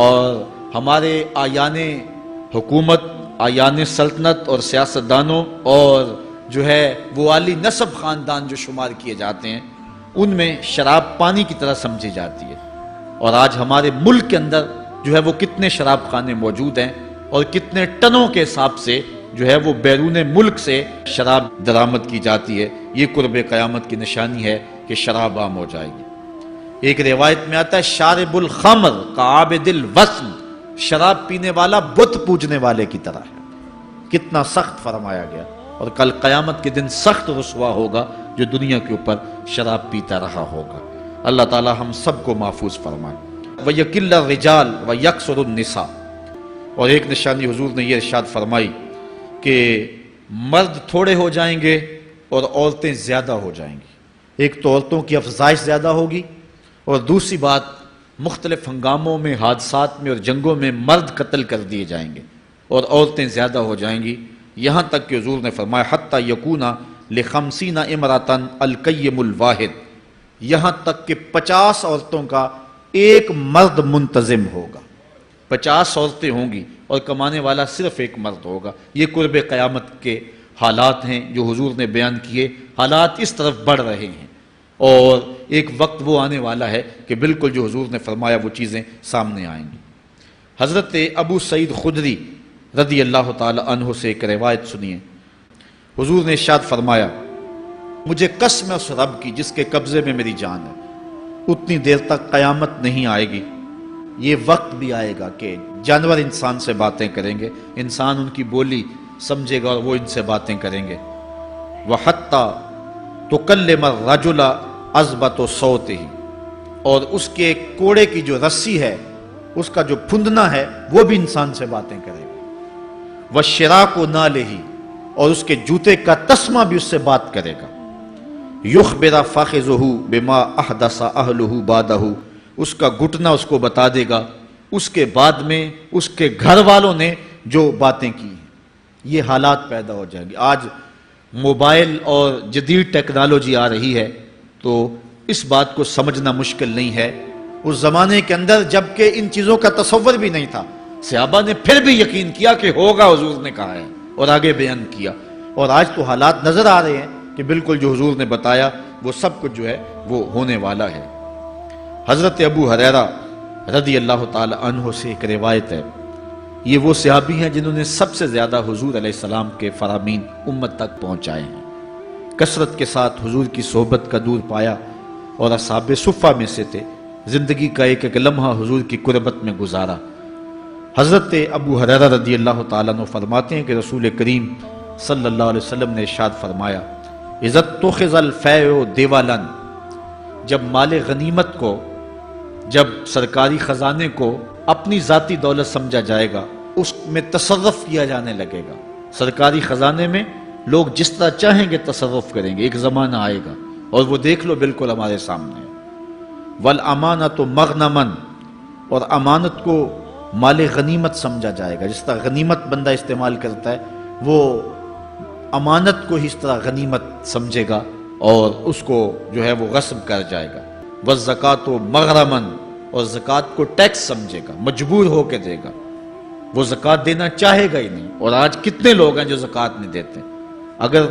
اور ہمارے آیان حکومت، آیان سلطنت اور سیاستدانوں اور جو ہے وہ عالی نسب خاندان جو شمار کیے جاتے ہیں، ان میں شراب پانی کی طرح سمجھی جاتی ہے، اور آج ہمارے ملک کے اندر جو ہے وہ کتنے شراب خانے موجود ہیں اور کتنے ٹنوں کے حساب سے جو ہے وہ بیرون ملک سے شراب درآمد کی جاتی ہے۔ یہ قرب قیامت کی نشانی ہے کہ شراب عام ہو جائے گی۔ ایک روایت میں آتا ہے شارب الخمر کعابد الوثن، شراب پینے والا بت پوجنے والے کی طرح ہے۔ کتنا سخت فرمایا گیا، اور کل قیامت کے دن سخت رسوا ہوگا جو دنیا کے اوپر شراب پیتا رہا ہوگا۔ اللہ تعالی ہم سب کو محفوظ فرمائے۔ وَيَقِلَّ الرِّجَالُ وَيَكْثُرُ النِّسَاءُ، اور ایک نشانی حضور نے یہ ارشاد فرمائی کہ مرد تھوڑے ہو جائیں گے اور عورتیں زیادہ ہو جائیں گی۔ ایک تو عورتوں کی افزائش زیادہ ہوگی، اور دوسری بات مختلف ہنگاموں میں، حادثات میں اور جنگوں میں مرد قتل کر دیے جائیں گے اور عورتیں زیادہ ہو جائیں گی، یہاں تک کہ حضور نے فرمایا حتی یکون ل50 امرأۃ القیم الواحد، یہاں تک کہ 50 عورتوں کا ایک مرد منتظم ہوگا۔ 50 عورتیں ہوں گی اور کمانے والا صرف ایک مرد ہوگا۔ یہ قرب قیامت کے حالات ہیں جو حضور نے بیان کیے۔ حالات اس طرف بڑھ رہے ہیں، اور ایک وقت وہ آنے والا ہے کہ بالکل جو حضور نے فرمایا وہ چیزیں سامنے آئیں گی۔ حضرت ابو سعید خدری رضی اللہ تعالی عنہ سے ایک روایت سنیے۔ حضور نے ارشاد فرمایا مجھے قسم ہے اس رب کی جس کے قبضے میں میری جان ہے، اتنی دیر تک قیامت نہیں آئے گی، یہ وقت بھی آئے گا کہ جانور انسان سے باتیں کریں گے، انسان ان کی بولی سمجھے گا اور وہ ان سے باتیں کریں گے۔ وَحَتَّى تُكَلِّمَ الرَّجُلَ عَذْبَةُ صَوْتِهِ، اور اس کے کوڑے کی جو رسی ہے، اس کا جو پھندنا ہے، وہ بھی انسان سے باتیں کرے گا۔ وَالشِّرَاكُ نَالِهِ، اور اس کے جوتے کا تسمہ بھی اس سے بات کرے گا۔ يُخْبِرَ فَخِذُهُ بِمَا أَحْدَثَ أَهْلُهُ بَعْدَهُ، اس کا گھٹنا اس کو بتا دے گا، اس کے بعد میں اس کے گھر والوں نے جو باتیں کی ہیں، یہ حالات پیدا ہو جائیں گے۔ آج موبائل اور جدید ٹیکنالوجی آ رہی ہے تو اس بات کو سمجھنا مشکل نہیں ہے۔ اس زمانے کے اندر جب کہ ان چیزوں کا تصور بھی نہیں تھا، صحابہ نے پھر بھی یقین کیا کہ ہوگا، حضور نے کہا ہے، اور آگے بیان کیا۔ اور آج تو حالات نظر آ رہے ہیں کہ بالکل جو حضور نے بتایا وہ سب کچھ جو ہے وہ ہونے والا ہے۔ حضرت ابو ہریرہ رضی اللہ تعالی عنہ سے ایک روایت ہے، یہ وہ صحابی ہیں جنہوں نے سب سے زیادہ حضور علیہ السلام کے فرامین امت تک پہنچائے ہیں، کثرت کے ساتھ حضور کی صحبت کا دور پایا اور اصحاب صفہ میں سے تھے، زندگی کا ایک ایک لمحہ حضور کی قربت میں گزارا۔ حضرت ابو ہریرہ رضی اللہ تعالیٰ عنہ فرماتے ہیں کہ رسول کریم صلی اللہ علیہ وسلم نے ارشاد فرمایا، اذا اتخذ الفیء دیوالا، جب مال غنیمت کو، جب سرکاری خزانے کو اپنی ذاتی دولت سمجھا جائے گا، اس میں تصرف کیا جانے لگے گا، سرکاری خزانے میں لوگ جس طرح چاہیں گے تصرف کریں گے، ایک زمانہ آئے گا اور وہ دیکھ لو بالکل ہمارے سامنے۔ والامانۃ مغنما، اور امانت کو مال غنیمت سمجھا جائے گا، جس طرح غنیمت بندہ استعمال کرتا ہے وہ امانت کو اس طرح غنیمت سمجھے گا اور اس کو جو ہے وہ غصب کر جائے گا۔ والزکوٰۃ مغرما، اور زکوٰۃ کو ٹیکس سمجھے گا، مجبور ہو کے دے گا، وہ زکوٰۃ دینا چاہے گا ہی نہیں۔ اور آج کتنے لوگ ہیں جو زکوٰۃ نہیں دیتے؟ اگر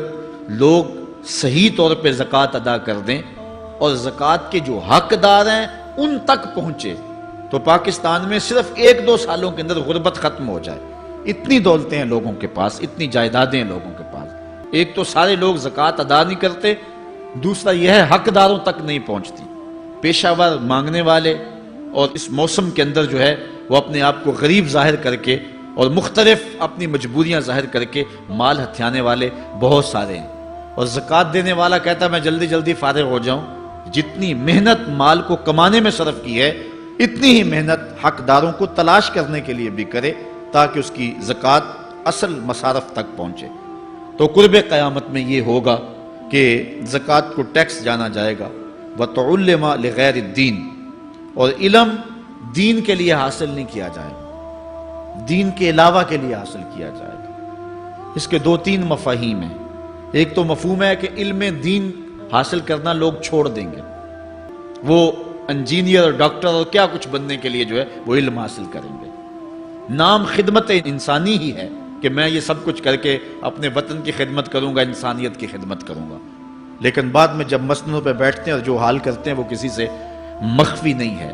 لوگ صحیح طور پہ زکوٰۃ ادا کر دیں اور زکوٰۃ کے جو حقدار ہیں ان تک پہنچے تو پاکستان میں صرف 1-2 سالوں کے اندر غربت ختم ہو جائے۔ اتنی دولتیں ہیں لوگوں کے پاس، اتنی جائیدادیں ہیں لوگوں کے پاس۔ ایک تو سارے لوگ زکوٰۃ ادا نہیں کرتے، دوسرا یہ ہے حقداروں تک نہیں پہنچتی۔ پیشہ ور مانگنے والے اور اس موسم کے اندر جو ہے وہ اپنے آپ کو غریب ظاہر کر کے اور مختلف اپنی مجبوریاں ظاہر کر کے مال ہتھیانے والے بہت سارے ہیں، اور زکوٰۃ دینے والا کہتا ہے میں جلدی جلدی فارغ ہو جاؤں۔ جتنی محنت مال کو کمانے میں صرف کی ہے، اتنی ہی محنت حقداروں کو تلاش کرنے کے لیے بھی کرے تاکہ اس کی زکوٰۃ اصل مصارف تک پہنچے۔ تو قرب قیامت میں یہ ہوگا کہ زکوٰۃ کو ٹیکس جانا جائے گا۔ وَتُعُلِّمَ لِغَيْرِ الدِّينِ، اور علم دین کے لیے حاصل نہیں کیا جائے گا، دین کے علاوہ کے لیے حاصل کیا جائے گا۔ اس کے 2-3 مفاہیم ہیں۔ ایک تو مفہوم ہے کہ علم دین حاصل کرنا لوگ چھوڑ دیں گے، وہ انجینئر اور ڈاکٹر اور کیا کچھ بننے کے لیے جو ہے وہ علم حاصل کریں گے۔ نام خدمت انسانی ہی ہے کہ میں یہ سب کچھ کر کے اپنے وطن کی خدمت کروں گا، انسانیت کی خدمت کروں گا، لیکن بعد میں جب مسندوں پہ بیٹھتے ہیں اور جو حال کرتے ہیں وہ کسی سے مخفی نہیں ہے۔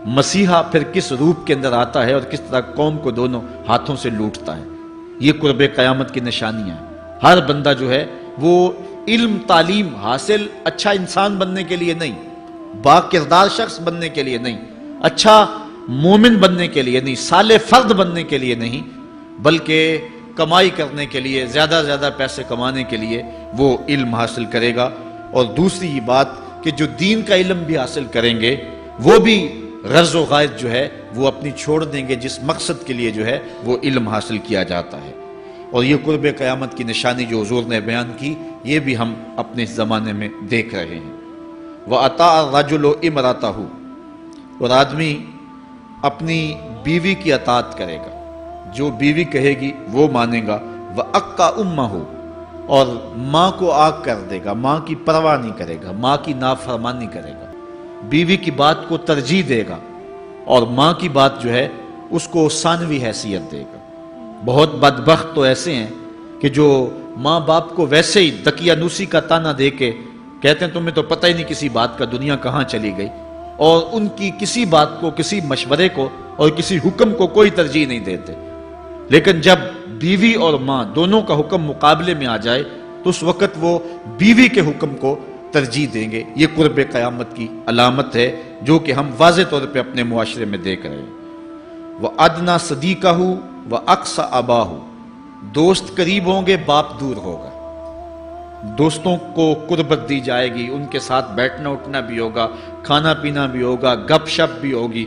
مسیحا پھر کس روپ کے اندر آتا ہے اور کس طرح قوم کو دونوں ہاتھوں سے لوٹتا ہے، یہ قرب قیامت کی نشانیاں ہیں۔ ہر بندہ جو ہے وہ علم تعلیم حاصل اچھا انسان بننے کے لیے نہیں، با کردار شخص بننے کے لیے نہیں، اچھا مومن بننے کے لیے نہیں، صالح فرد بننے کے لیے نہیں، بلکہ کمائی کرنے کے لیے، زیادہ زیادہ پیسے کمانے کے لیے وہ علم حاصل کرے گا۔ اور دوسری یہ بات کہ جو دین کا علم بھی حاصل کریں گے وہ بھی غرض و غائد جو ہے وہ اپنی چھوڑ دیں گے جس مقصد کے لیے جو ہے وہ علم حاصل کیا جاتا ہے۔ اور یہ قرب قیامت کی نشانی جو حضور نے بیان کی یہ بھی ہم اپنے زمانے میں دیکھ رہے ہیں۔ وَأَطَاعَ الرَّجُلُ امْرَأَتَهُ، اور آدمی اپنی بیوی کی اطاعت کرے گا، جو بیوی کہے گی وہ مانے گا۔ وَأَقَّى أُمَّهُ، اور ماں کو آگ کر دے گا، ماں کی پرواہ نہیں کرے گا، ماں کی نافرمانی کرے گا، بیوی کی بات کو ترجیح دے گا اور ماں کی بات جو ہے اس کو ثانوی حیثیت دے گا۔ بہت بدبخت تو ایسے ہیں کہ جو ماں باپ کو ویسے ہی دقیانوسی کا تانا دے کے کہتے ہیں تمہیں تو پتہ ہی نہیں کسی بات کا دنیا کہاں چلی گئی، اور ان کی کسی بات کو، کسی مشورے کو اور کسی حکم کو کوئی ترجیح نہیں دیتے۔ لیکن جب بیوی اور ماں دونوں کا حکم مقابلے میں آ جائے تو اس وقت وہ بیوی کے حکم کو ترجیح دیں گے۔ یہ قرب قیامت کی علامت ہے جو کہ ہم واضح طور پہ اپنے معاشرے میں دیکھ رہے ہیں۔ وَأَدْنَى صَدِيقَهُ وَأَقْصَى أَبَاهُ، دوست قریب ہوں گے، باپ دور ہوگا۔ دوستوں کو قربت دی جائے گی، ان کے ساتھ بیٹھنا اٹھنا بھی ہوگا، کھانا پینا بھی ہوگا، گپ شپ بھی ہوگی۔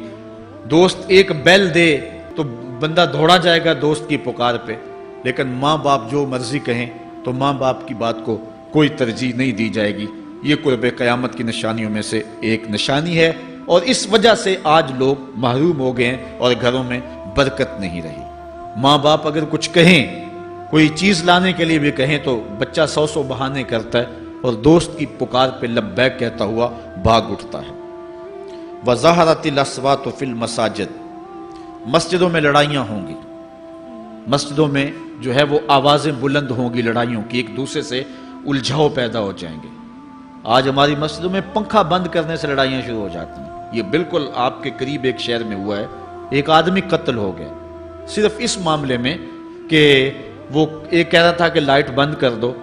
دوست ایک بیل دے تو بندہ دوڑا جائے گا دوست کی پکار پہ، لیکن ماں باپ جو مرضی کہیں تو ماں باپ کی بات کو کوئی ترجیح نہیں دی جائے گی۔ یہ قرب قیامت کی نشانیوں میں سے ایک نشانی ہے اور اس وجہ سے آج لوگ محروم ہو گئے ہیں اور گھروں میں برکت نہیں رہی۔ ماں باپ اگر کچھ کہیں، کوئی چیز لانے کے لیے بھی کہیں تو بچہ 100 بہانے کرتا ہے اور دوست کی پکار پہ لبیک کہتا ہوا بھاگ اٹھتا ہے۔ وَظَهَرَتِ الْأَصْوَاتُ فِي الْمَسَاجِدِ، مسجدوں میں لڑائیاں ہوں گی، مسجدوں میں جو ہے وہ آوازیں بلند ہوں گی لڑائیوں کی، ایک دوسرے سے الجھاؤ پیدا ہو جائیں گے۔ آج ہماری مسجدوں میں پنکھا بند کرنے سے لڑائیاں شروع ہو جاتی ہیں۔ یہ بالکل آپ کے قریب ایک شہر میں ہوا ہے، ایک آدمی قتل ہو گیا صرف اس معاملے میں کہ وہ ایک کہہ رہا تھا کہ لائٹ بند کر دو،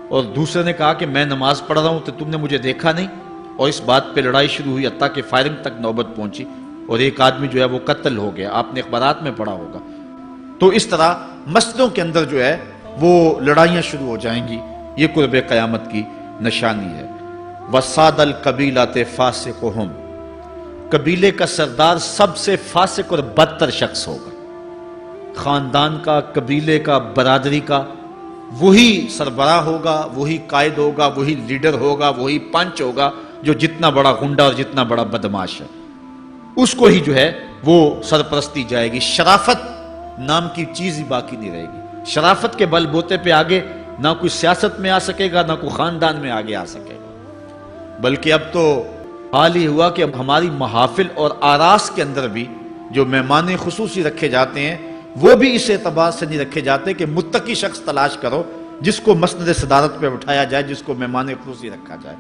اور دوسرے نے کہا کہ میں نماز پڑھ رہا ہوں تو تم نے مجھے دیکھا نہیں، اور اس بات پہ لڑائی شروع ہوئی، حتیٰ کہ فائرنگ تک نوبت پہنچی اور ایک آدمی جو ہے وہ قتل ہو گیا۔ آپ نے اخبارات میں پڑھا ہوگا۔ تو اس طرح مسجدوں کے اندر جو ہے وہ لڑائیاں شروع ہو جائیں گی، یہ قرب قیامت کی نشانی ہے۔ وَصَادَ الْقَبِيلَةِ فَاسِقُهُمْ، قبیلے کا سردار سب سے فاسق اور بدتر شخص ہوگا۔ خاندان کا، قبیلے کا، برادری کا وہی سربراہ ہوگا، وہی قائد ہوگا، وہی لیڈر ہوگا، وہی پنچ ہوگا جو جتنا بڑا غنڈہ اور جتنا بڑا بدماش ہے اس کو ہی جو ہے وہ سرپرستی جائے گی۔ شرافت نام کی چیز ہی باقی نہیں رہے گی۔ شرافت کے بل بوتے پہ آگے نہ کوئی سیاست میں آ سکے گا، نہ کوئی خاندان میں آگے آ سکے گا، بلکہ اب تو حال ہی ہوا کہ اب ہماری محافل اور آراس کے اندر بھی جو مہمان خصوصی رکھے جاتے ہیں وہ بھی اس اعتبار سے نہیں رکھے جاتے کہ متقی شخص تلاش کرو جس کو مسند صدارت پہ اٹھایا جائے، جس کو مہمان خصوصی رکھا جائے۔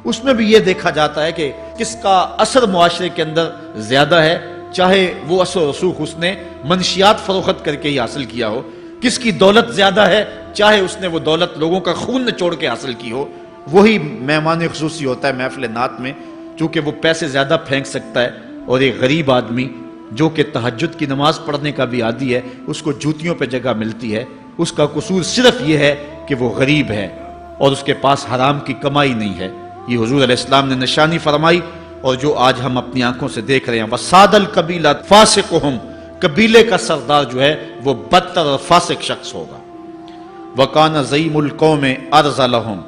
اس میں بھی یہ دیکھا جاتا ہے کہ کس کا اثر معاشرے کے اندر زیادہ ہے، چاہے وہ اثر و رسوخ اس نے منشیات فروخت کر کے ہی حاصل کیا ہو، کس کی دولت زیادہ ہے، چاہے اس نے وہ دولت لوگوں کا خون نچوڑ کے حاصل کی ہو، وہی مہمان خصوصی ہوتا ہے محفل نعت میں، چونکہ وہ پیسے زیادہ پھینک سکتا ہے۔ اور ایک غریب آدمی جو کہ تہجد کی نماز پڑھنے کا بھی عادی ہے، اس کو جوتیوں پہ جگہ ملتی ہے، اس کا قصور صرف یہ ہے کہ وہ غریب ہے اور اس کے پاس حرام کی کمائی نہیں ہے۔ یہ حضور علیہ السلام نے نشانی فرمائی اور جو آج ہم اپنی آنکھوں سے دیکھ رہے ہیں۔ وَصَادَ الْقَبِيلَةِ فَاسِقُهُمْ، قبیلے کا سردار جو ہے وہ بدتر اور فاسق شخص ہوگا۔ وَكَانَ زَعِيمُ الْقَوْمِ أَرْذَلَهُمْ،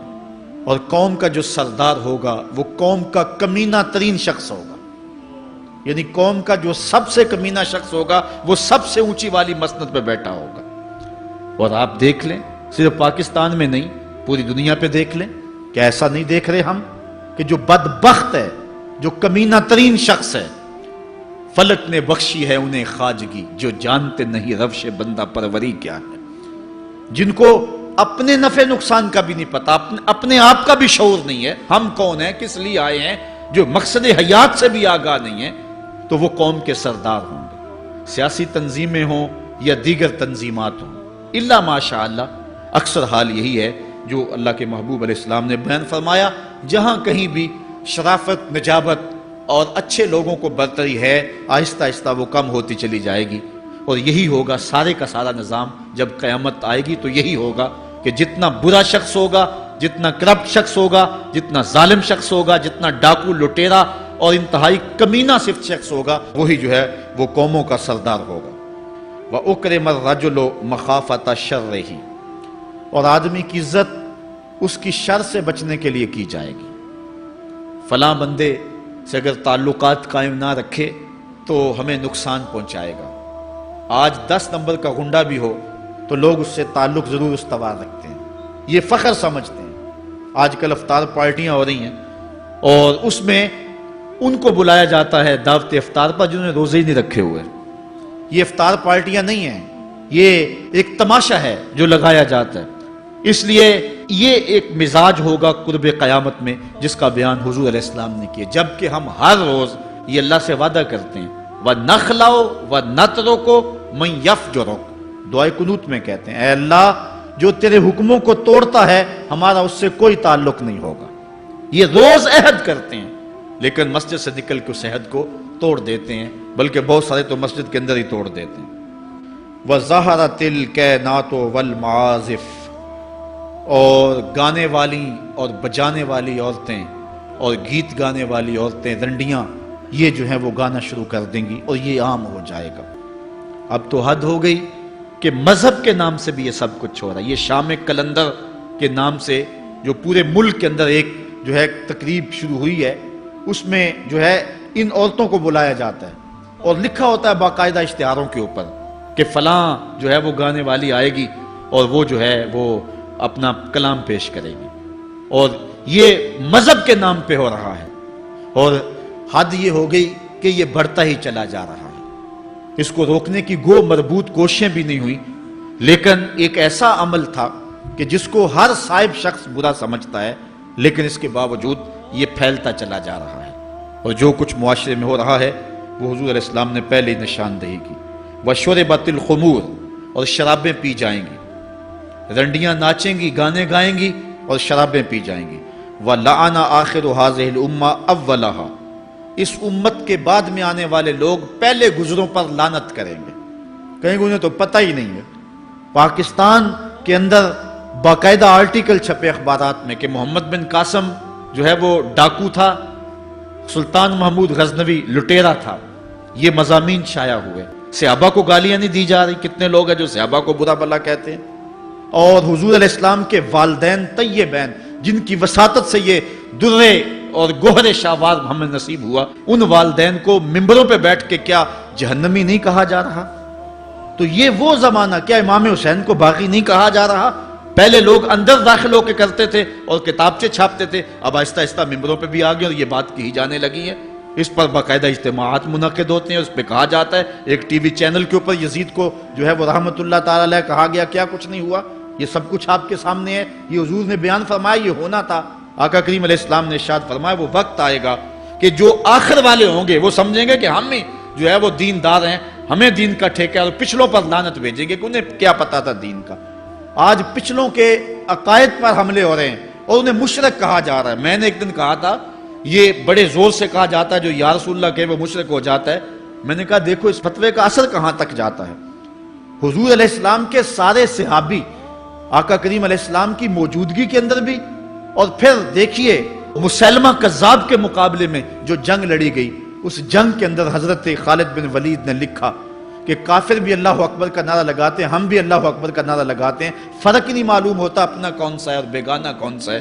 اور قوم کا جو سردار ہوگا وہ قوم کا کمینہ ترین شخص ہوگا، یعنی قوم کا جو سب سے کمینہ شخص ہوگا وہ سب سے اونچی والی مسند پہ بیٹھا ہوگا۔ اور آپ دیکھ لیں، صرف پاکستان میں نہیں پوری دنیا پہ دیکھ لیں کہ ایسا نہیں دیکھ رہے ہم کہ جو بدبخت ہے، جو کمینہ ترین شخص ہے، فلک نے بخشی ہے انہیں خواجگی، جو جانتے نہیں روش بندہ پروری کیا ہے، جن کو اپنے نفع نقصان کا بھی نہیں پتا، اپنے آپ کا بھی شعور نہیں ہے، ہم کون ہیں، کس لیے آئے ہیں، جو مقصد حیات سے بھی آگاہ نہیں ہے، تو وہ قوم کے سردار ہوں گے، سیاسی تنظیمیں ہوں یا دیگر تنظیمات ہوں، الا ماشاء اللہ۔ اکثر حال یہی ہے جو اللہ کے محبوب علیہ السلام نے بیان فرمایا، جہاں کہیں بھی شرافت، نجابت اور اچھے لوگوں کو برتری ہے، آہستہ آہستہ وہ کم ہوتی چلی جائے گی، اور یہی ہوگا سارے کا سارا نظام جب قیامت آئے گی، تو یہی ہوگا کہ جتنا برا شخص ہوگا، جتنا کرپٹ شخص ہوگا، جتنا ظالم شخص ہوگا، جتنا ڈاکو لٹیرا اور انتہائی کمینہ صفت شخص ہوگا، وہی جو ہے وہ قوموں کا سردار ہوگا۔ وَأُكْرِمَ الرَّجُلُ مَخَافَةَ شَرِّهِ، اور آدمی کی عزت اس کی شر سے بچنے کے لیے کی جائے گی۔ فلاں بندے سے اگر تعلقات قائم نہ رکھے تو ہمیں نقصان پہنچائے گا۔ آج 10 نمبر کا غنڈہ بھی ہو تو لوگ اس سے تعلق ضرور استوار رکھتے ہیں، یہ فخر سمجھتے ہیں۔ آج کل افطار پارٹیاں ہو رہی ہیں اور اس میں ان کو بلایا جاتا ہے دعوت افطار پر جنہوں نے روزے ہی نہیں رکھے ہوئے۔ یہ افطار پارٹیاں نہیں ہیں، یہ ایک تماشا ہے جو لگایا جاتا ہے۔ اس لیے یہ ایک مزاج ہوگا قرب قیامت میں جس کا بیان حضور علیہ السلام نے کیا، جبکہ ہم ہر روز یہ اللہ سے وعدہ کرتے ہیں وَنَخْلَعُ وَنَتْرُكُ مَن يَفْجُرُكَ، دعائے قنوت میں کہتے ہیں اے اللہ جو تیرے حکموں کو توڑتا ہے ہمارا اس سے کوئی تعلق نہیں ہوگا۔ یہ روز عہد کرتے ہیں لیکن مسجد سے نکل کے اس عہد کو توڑ دیتے ہیں، بلکہ بہت سارے تو مسجد کے اندر ہی توڑ دیتے ہیں۔ وَظَهَرَتِ الْكَيْنَاتُ وَالْمَعَازِفُ، اور گانے والی اور بجانے والی عورتیں اور گیت گانے والی عورتیں، رنڈیاں، یہ جو ہیں وہ گانا شروع کر دیں گی اور یہ عام ہو جائے گا۔ اب تو حد ہو گئی کہ مذہب کے نام سے بھی یہ سب کچھ ہو رہا ہے۔ یہ شام کلندر کے نام سے جو پورے ملک کے اندر ایک جو ہے تقریب شروع ہوئی ہے، اس میں جو ہے ان عورتوں کو بلایا جاتا ہے اور لکھا ہوتا ہے باقاعدہ اشتہاروں کے اوپر کہ فلاں جو ہے وہ گانے والی آئے گی اور وہ جو ہے وہ اپنا کلام پیش کرے گی، اور یہ مذہب کے نام پہ ہو رہا ہے، اور حد یہ ہو گئی کہ یہ بڑھتا ہی چلا جا رہا ہے۔ اس کو روکنے کی گو مربوط کوششیں بھی نہیں ہوئی، لیکن ایک ایسا عمل تھا کہ جس کو ہر صاحب شخص برا سمجھتا ہے، لیکن اس کے باوجود یہ پھیلتا چلا جا رہا ہے، اور جو کچھ معاشرے میں ہو رہا ہے وہ حضور علیہ السلام نے پہلے ہی نشاندہی کی۔ وَشُرِبَتِ الْخُمُورُ، اور شرابیں پی جائیں گی، رنڈیاں ناچیں گی، گانے گائیں گی اور شرابیں پی جائیں گی۔ وَلَعَنَ آخِرُ هَذِهِ الْأُمَّةِ أَوَّلَهَا، اس امت کے بعد میں آنے والے لوگ پہلے گزروں پر لعنت کریں گے، کہیں گے انہیں تو پتہ ہی نہیں ہے۔ پاکستان کے اندر باقاعدہ آرٹیکل چھپے اخبارات میں کہ محمد بن قاسم جو ہے وہ ڈاکو تھا، سلطان محمود غزنوی لٹیرا تھا، یہ مضامین شائع ہوئے۔ صحابہ کو گالیاں نہیں دی جا رہی، کتنے لوگ ہیں جو صحابہ کو برا بھلا کہتے ہیں، اور حضور علیہ السلام کے والدین طیبین جن کی وساطت سے یہ درے اور گوہر شاہوار ہمیں نصیب ہوا، ان والدین کو ممبروں پہ بیٹھ کے کیا جہنمی نہیں کہا جا رہا؟ تو یہ وہ زمانہ، کیا امام حسین کو باغی نہیں کہا جا رہا؟ پہلے لوگ اندر داخل ہو کے کرتے تھے اور کتابچے چھاپتے تھے، اب آہستہ آہستہ ممبروں پہ بھی آ گئے اور یہ بات کہی جانے لگی ہے۔ اس پر باقاعدہ اجتماعات منعقد ہوتے ہیں، اس پہ کہا جاتا ہے۔ ایک ٹی وی چینل کے اوپر یزید کو جو ہے وہ رحمت اللہ تعالی علیہ کہا گیا، کیا کچھ نہیں ہوا، یہ سب کچھ آپ کے سامنے ہے، یہ حضور نے بیان فرمایا، یہ ہونا تھا۔ آقا کریم علیہ السلام نے ارشاد فرمایا وہ وقت آئے گا کہ جو آخر والے ہوں گے وہ سمجھیں گے کہ ہم ہی جو ہے وہ دیندار ہیں، ہمیں دین کا ٹھیکہ، اور پچھلوں پر لعنت بھیجیں گے کہ انہیں کیا پتا تھا دین کا۔ آج پچھلوں کے عقائد پر حملے ہو رہے ہیں اور انہیں مشرک کہا جا رہا ہے۔ میں نے ایک دن کہا تھا یہ بڑے زور سے کہا جاتا ہے جو یا رسول اللہ کہے وہ مشرک ہو جاتا ہے، میں نے کہا دیکھو اس فتوے کا اثر کہاں تک جاتا ہے۔ حضور علیہ السلام کے سارے صحابی آقا کریم علیہ السلام کی موجودگی کے اندر بھی، اور پھر دیکھیے مسلمہ کذاب کے مقابلے میں جو جنگ لڑی گئی، اس جنگ کے اندر حضرت خالد بن ولید نے لکھا کہ کافر بھی اللہ اکبر کا نعرہ لگاتے ہیں، ہم بھی اللہ اکبر کا نعرہ لگاتے ہیں، فرق ہی نہیں معلوم ہوتا اپنا کون سا ہے اور بیگانہ کون سا ہے۔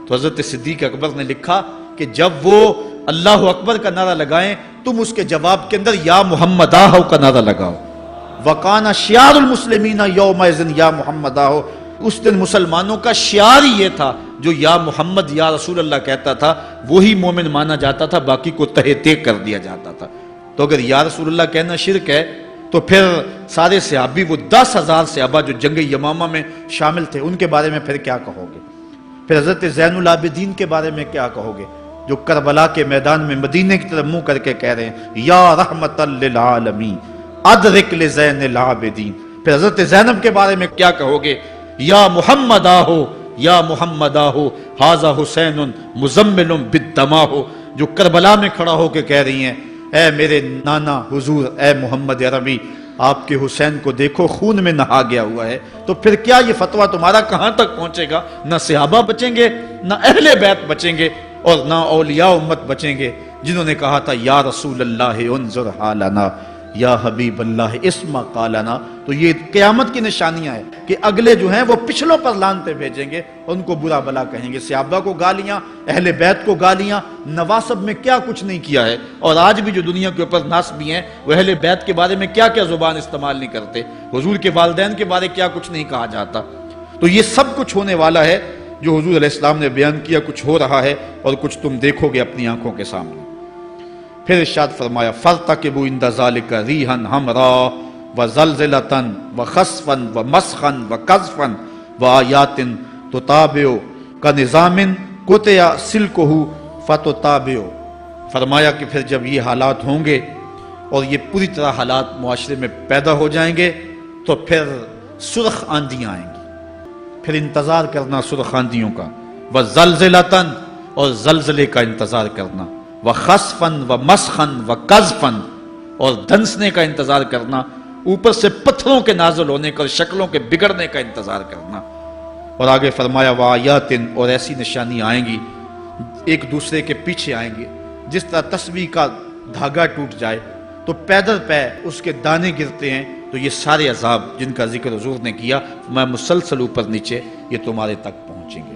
تو حضرت صدیق اکبر نے لکھا کہ جب وہ اللہ اکبر کا نعرہ لگائیں تم اس کے جواب کے اندر یا محمد آہو کا نعرہ لگاؤ۔ وَقَانَ شِعَارُ الْمُسْلِمِينَ يَوْمَئِذٍ یا محمد آہو، اس دن مسلمانوں کا شعار ہی یہ تھا، جو یا محمد یا رسول اللہ کہتا تھا وہی مومن مانا جاتا تھا، باقی کو تہہ تیگ کر دیا جاتا تھا۔ تو اگر یا رسول اللہ کہنا شرک ہے تو پھر سارے صحابی، وہ 10,000 صحابہ جو جنگ یمامہ میں شامل تھے، ان کے بارے میں پھر کیا کہو گے؟ پھر حضرت زین العابدین کے بارے میں کیا کہو گے جو کربلا کے میدان میں مدینے کی طرف منہ کر کے کہہ رہے ہیں یا رحمت للعالمین ادرک لزین العابدین؟ پھر حضرت زینب کے بارے میں کیا کہو گے؟ یا محمد آہو یا محمد آہو ھذا حسین مزمل بالدماء، جو کربلا میں کھڑا ہو کے کہہ رہی ہیں اے میرے نانا حضور، اے محمد عربی، آپ کے حسین کو دیکھو خون میں نہا گیا ہوا ہے۔ تو پھر کیا یہ فتویٰ تمہارا کہاں تک پہنچے گا؟ نہ صحابہ بچیں گے، نہ اہل بیت بچیں گے، اور نہ اولیاء امت بچیں گے، جنہوں نے کہا تھا یا رسول اللہ انظر حالنا یا حبیب اللہ اسمع قالنا۔ تو یہ قیامت کی نشانیاں ہیں کہ اگلے جو ہیں وہ پچھلوں پر لعنتیں بھیجیں گے، ان کو برا بلا کہیں گے، صحابہ کو گالیاں، اہل بیت کو گالیاں، نواسب میں کیا کچھ نہیں کیا ہے۔ اور آج بھی جو دنیا کے اوپر ناسبی ہیں وہ اہل بیت کے بارے میں کیا کیا زبان استعمال نہیں کرتے، حضور کے والدین کے بارے کیا کچھ نہیں کہا جاتا۔ تو یہ سب کچھ ہونے والا ہے جو حضور علیہ السلام نے بیان کیا، کچھ ہو رہا ہے اور کچھ تم دیکھو گے اپنی آنکھوں کے سامنے۔ پھر ارشاد فرمایا فَارْتَقِبُوا عِنْدَ ذَلِكَ رِيحًا حَمْرَاءَ وَزَلْزَلَةً وَخَسْفًا وَمَسْخًا وَقَذْفًا وَآيَاتٍ تُتَابِعُ كَنِظَامٍ قُطِعَ سِلْكُهُ فَتُتَابِعُ۔ فرمایا کہ پھر جب یہ حالات ہوں گے اور یہ پوری طرح حالات معاشرے میں پیدا ہو جائیں گے تو پھر سرخ آندیاں آئیں گی، پھر انتظار کرنا سرخ آندیوں کا، وَزَلْزَلَةً اور زلزلے کا انتظار کرنا، وَخَسْفًا وَمَسْخًا وَقَذْفًا اور دھنسنے کا انتظار کرنا، اوپر سے پتھروں کے نازل ہونے کا اور شکلوں کے بگڑنے کا انتظار کرنا۔ اور آگے فرمایا وَآيَاتٍ اور ایسی نشانیاں آئیں گی ایک دوسرے کے پیچھے آئیں گے، جس طرح تسبیح کا دھاگا ٹوٹ جائے تو پیدل پہ اس کے دانے گرتے ہیں، تو یہ سارے عذاب جن کا ذکر حضور نے کیا میں مسلسل اوپر نیچے یہ تمہارے تک پہنچیں گے۔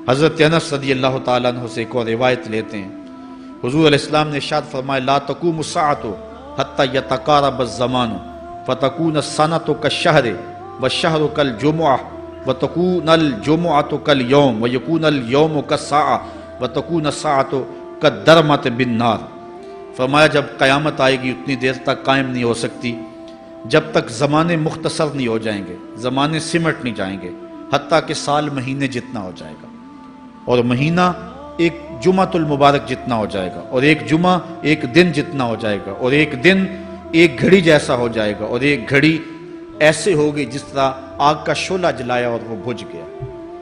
حضرت انس رضی اللہ تعالیٰ عنہ سے ایک اور روایت لیتے ہیں حضور علیہ السلام نے ارشاد فرمایا لا تقوم الساعۃ حتی یتقارب الزمان فتکون السنۃ کالشہر والشہر کالجمعہ وتکون الجمعۃ کالیوم ویکون الیوم کالساعہ وتکون الساعۃ کالدرمۃ بالنار۔ فرمایا جب قیامت آئے گی اتنی دیر تک قائم نہیں ہو سکتی جب تک زمانے مختصر نہیں ہو جائیں گے، زمانے سمٹ نہیں جائیں گے، حتیٰ کہ سال مہینے جتنا ہو جائے گا، اور مہینہ ایک جمعۃ المبارک جتنا ہو جائے گا، اور ایک جمعہ ایک دن جتنا ہو جائے گا، اور ایک دن ایک گھڑی جیسا ہو جائے گا، اور ایک گھڑی ایسے ہوگی جس طرح آگ کا شعلہ جلایا اور وہ بجھ گیا۔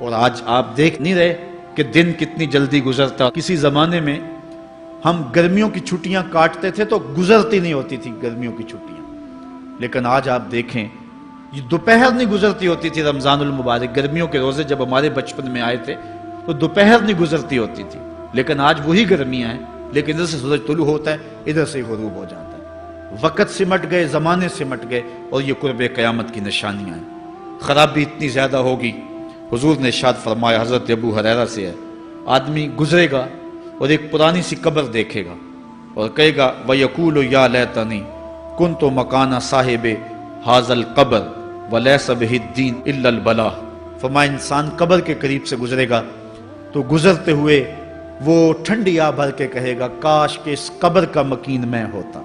اور آج آپ دیکھ نہیں رہے کہ دن کتنی جلدی گزرتا۔ کسی زمانے میں ہم گرمیوں کی چھٹیاں کاٹتے تھے تو گزرتی نہیں ہوتی تھی گرمیوں کی چھٹیاں، لیکن آج آپ دیکھیں یہ دوپہر نہیں گزرتی ہوتی تھی۔ رمضان المبارک گرمیوں کے روزے جب ہمارے بچپن میں آئے تھے تو دوپہر نہیں گزرتی ہوتی تھی، لیکن آج وہی گرمیاں ہیں، لیکن ادھر سے سورج طلوع ہوتا ہے ادھر سے غروب ہو جاتا ہے۔ وقت سمٹ گئے، زمانے سمٹ گئے، اور یہ قرب قیامت کی نشانیاں ہیں۔ خرابی اتنی زیادہ ہوگی، حضور نے ارشاد فرمایا، حضرت ابو ہریرہ سے ہے، آدمی گزرے گا اور ایک پرانی سی قبر دیکھے گا اور کہے گا وَيَقُولُ يَا لَيْتَنِي كُنْتُ مَكَانَ صَاحِبِ هَذَا الْقَبْرِ وَلَيْسَ بِهِ الدِّينُ إِلَّا الْبَلَاغُ۔ فرمایا انسان قبر کے قریب سے گزرے گا تو گزرتے ہوئے وہ ٹھنڈی آہ بھر کے کہے گا کاش کہ اس قبر کا مکین میں ہوتا،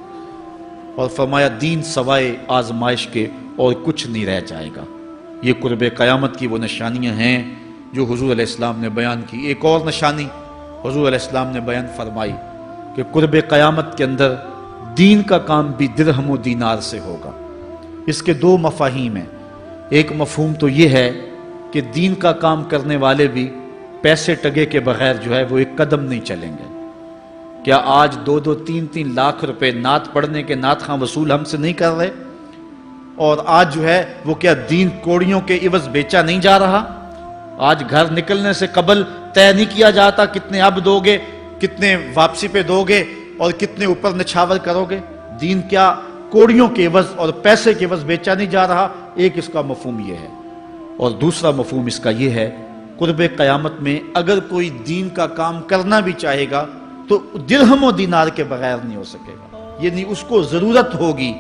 اور فرمایا دین سوائے آزمائش کے اور کچھ نہیں رہ جائے گا۔ یہ قرب قیامت کی وہ نشانیاں ہیں جو حضور علیہ السلام نے بیان کی۔ ایک اور نشانی حضور علیہ السلام نے بیان فرمائی کہ قرب قیامت کے اندر دین کا کام بھی درہم و دینار سے ہوگا۔ اس کے دو مفاہیم ہیں۔ ایک مفہوم تو یہ ہے کہ دین کا کام کرنے والے بھی پیسے ٹگے کے بغیر جو ہے وہ ایک قدم نہیں چلیں گے۔ کیا آج 2-2 3-3 لاکھ روپے نعت پڑھنے کے نعت خواں وصول ہم سے نہیں کر رہے؟ اور آج جو ہے وہ کیا دین کوڑیوں کے عوض بیچا نہیں جا رہا؟ آج گھر نکلنے سے قبل طے نہیں کیا جاتا کتنے اب دو گے، کتنے واپسی پہ دو گے، اور کتنے اوپر نچھاور کرو گے؟ دین کیا کوڑیوں کے عوض اور پیسے کے عوض بیچا نہیں جا رہا؟ ایک اس کا مفہوم یہ ہے، اور دوسرا مفہوم اس کا یہ ہے قرب قیامت میں اگر کوئی دین کا کام کرنا بھی چاہے گا تو درہم و دینار کے بغیر نہیں ہو سکے گا۔ یعنی اس کو ضرورت ہوگی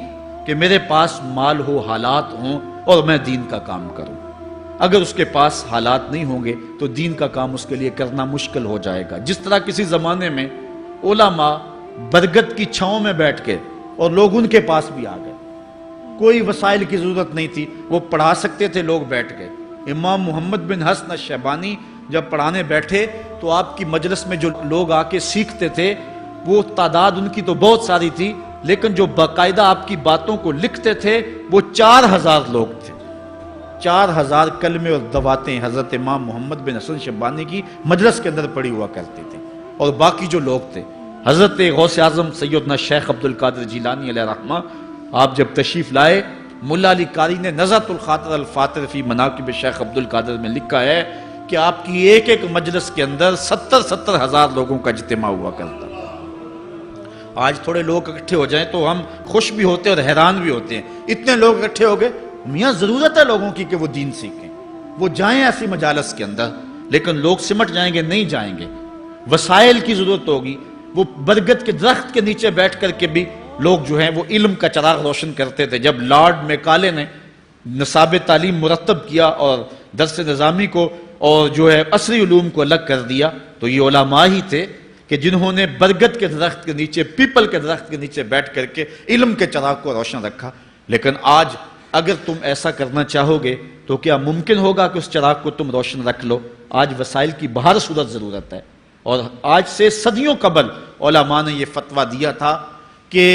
کہ میرے پاس مال ہو، حالات ہوں، اور میں دین کا کام کروں۔ اگر اس کے پاس حالات نہیں ہوں گے تو دین کا کام اس کے لیے کرنا مشکل ہو جائے گا۔ جس طرح کسی زمانے میں علماء برگد کی چھاؤں میں بیٹھ کے اور لوگ ان کے پاس بھی آ گئے، کوئی وسائل کی ضرورت نہیں تھی، وہ پڑھا سکتے تھے، لوگ بیٹھ گئے۔ امام محمد بن حسن الشیبانی جب پڑھانے بیٹھے تو آپ کی مجلس میں جو لوگ آ کے سیکھتے تھے وہ تعداد ان کی تو بہت ساری تھی، لیکن جو باقاعدہ آپ کی باتوں کو لکھتے تھے وہ 4000 لوگ تھے۔ 4000 کلمے اور دواتیں حضرت امام محمد بن حسن شیبانی کی مجلس کے اندر پڑھی ہوا کرتے تھے، اور باقی جو لوگ تھے حضرت غوث اعظم سیدنا شیخ عبد القادر جیلانی علیہ رحمہ، آپ جب تشریف لائے ملا علی قاری نے نزہۃ الخاطر الفاتر فی مناقب شیخ عبد القادر میں لکھا ہے کہ آپ کی ایک ایک مجلس کے اندر 70 ہزار لوگوں کا اجتماع ہوا کرتا۔ آج تھوڑے لوگ اکٹھے ہو جائیں تو ہم خوش بھی ہوتے ہیں اور حیران بھی ہوتے ہیں، اتنے لوگ اکٹھے ہو گئے۔ میاں ضرورت ہے لوگوں کی کہ وہ دین سیکھیں، وہ جائیں ایسی مجالس کے اندر، لیکن لوگ سمٹ جائیں گے، نہیں جائیں گے۔ وسائل کی ضرورت ہوگی۔ وہ برگد کے درخت کے نیچے بیٹھ کر کے بھی لوگ جو ہیں وہ علم کا چراغ روشن کرتے تھے۔ جب لارڈ میکالے نے نصاب تعلیم مرتب کیا اور درس نظامی کو اور جو ہے عصری علوم کو الگ کر دیا، تو یہ علماء ہی تھے کہ جنہوں نے برگد کے درخت کے نیچے، پیپل کے درخت کے نیچے بیٹھ کر کے علم کے چراغ کو روشن رکھا۔ لیکن آج اگر تم ایسا کرنا چاہو گے تو کیا ممکن ہوگا کہ اس چراغ کو تم روشن رکھ لو؟ آج وسائل کی بہر صورت ضرورت ہے، اور آج سے صدیوں قبل علماء نے یہ فتویٰ دیا تھا کہ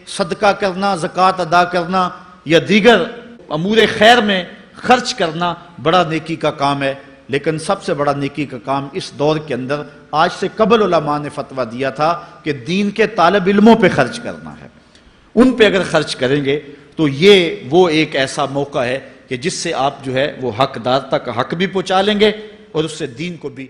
صدقہ کرنا، زکوٰۃ ادا کرنا یا دیگر امور خیر میں خرچ کرنا بڑا نیکی کا کام ہے، لیکن سب سے بڑا نیکی کا کام اس دور کے اندر آج سے قبل علماء نے فتویٰ دیا تھا کہ دین کے طالب علموں پہ خرچ کرنا ہے۔ ان پہ اگر خرچ کریں گے تو یہ وہ ایک ایسا موقع ہے کہ جس سے آپ جو ہے وہ حقدار تک حق بھی پہنچا لیں گے اور اس سے دین کو بھی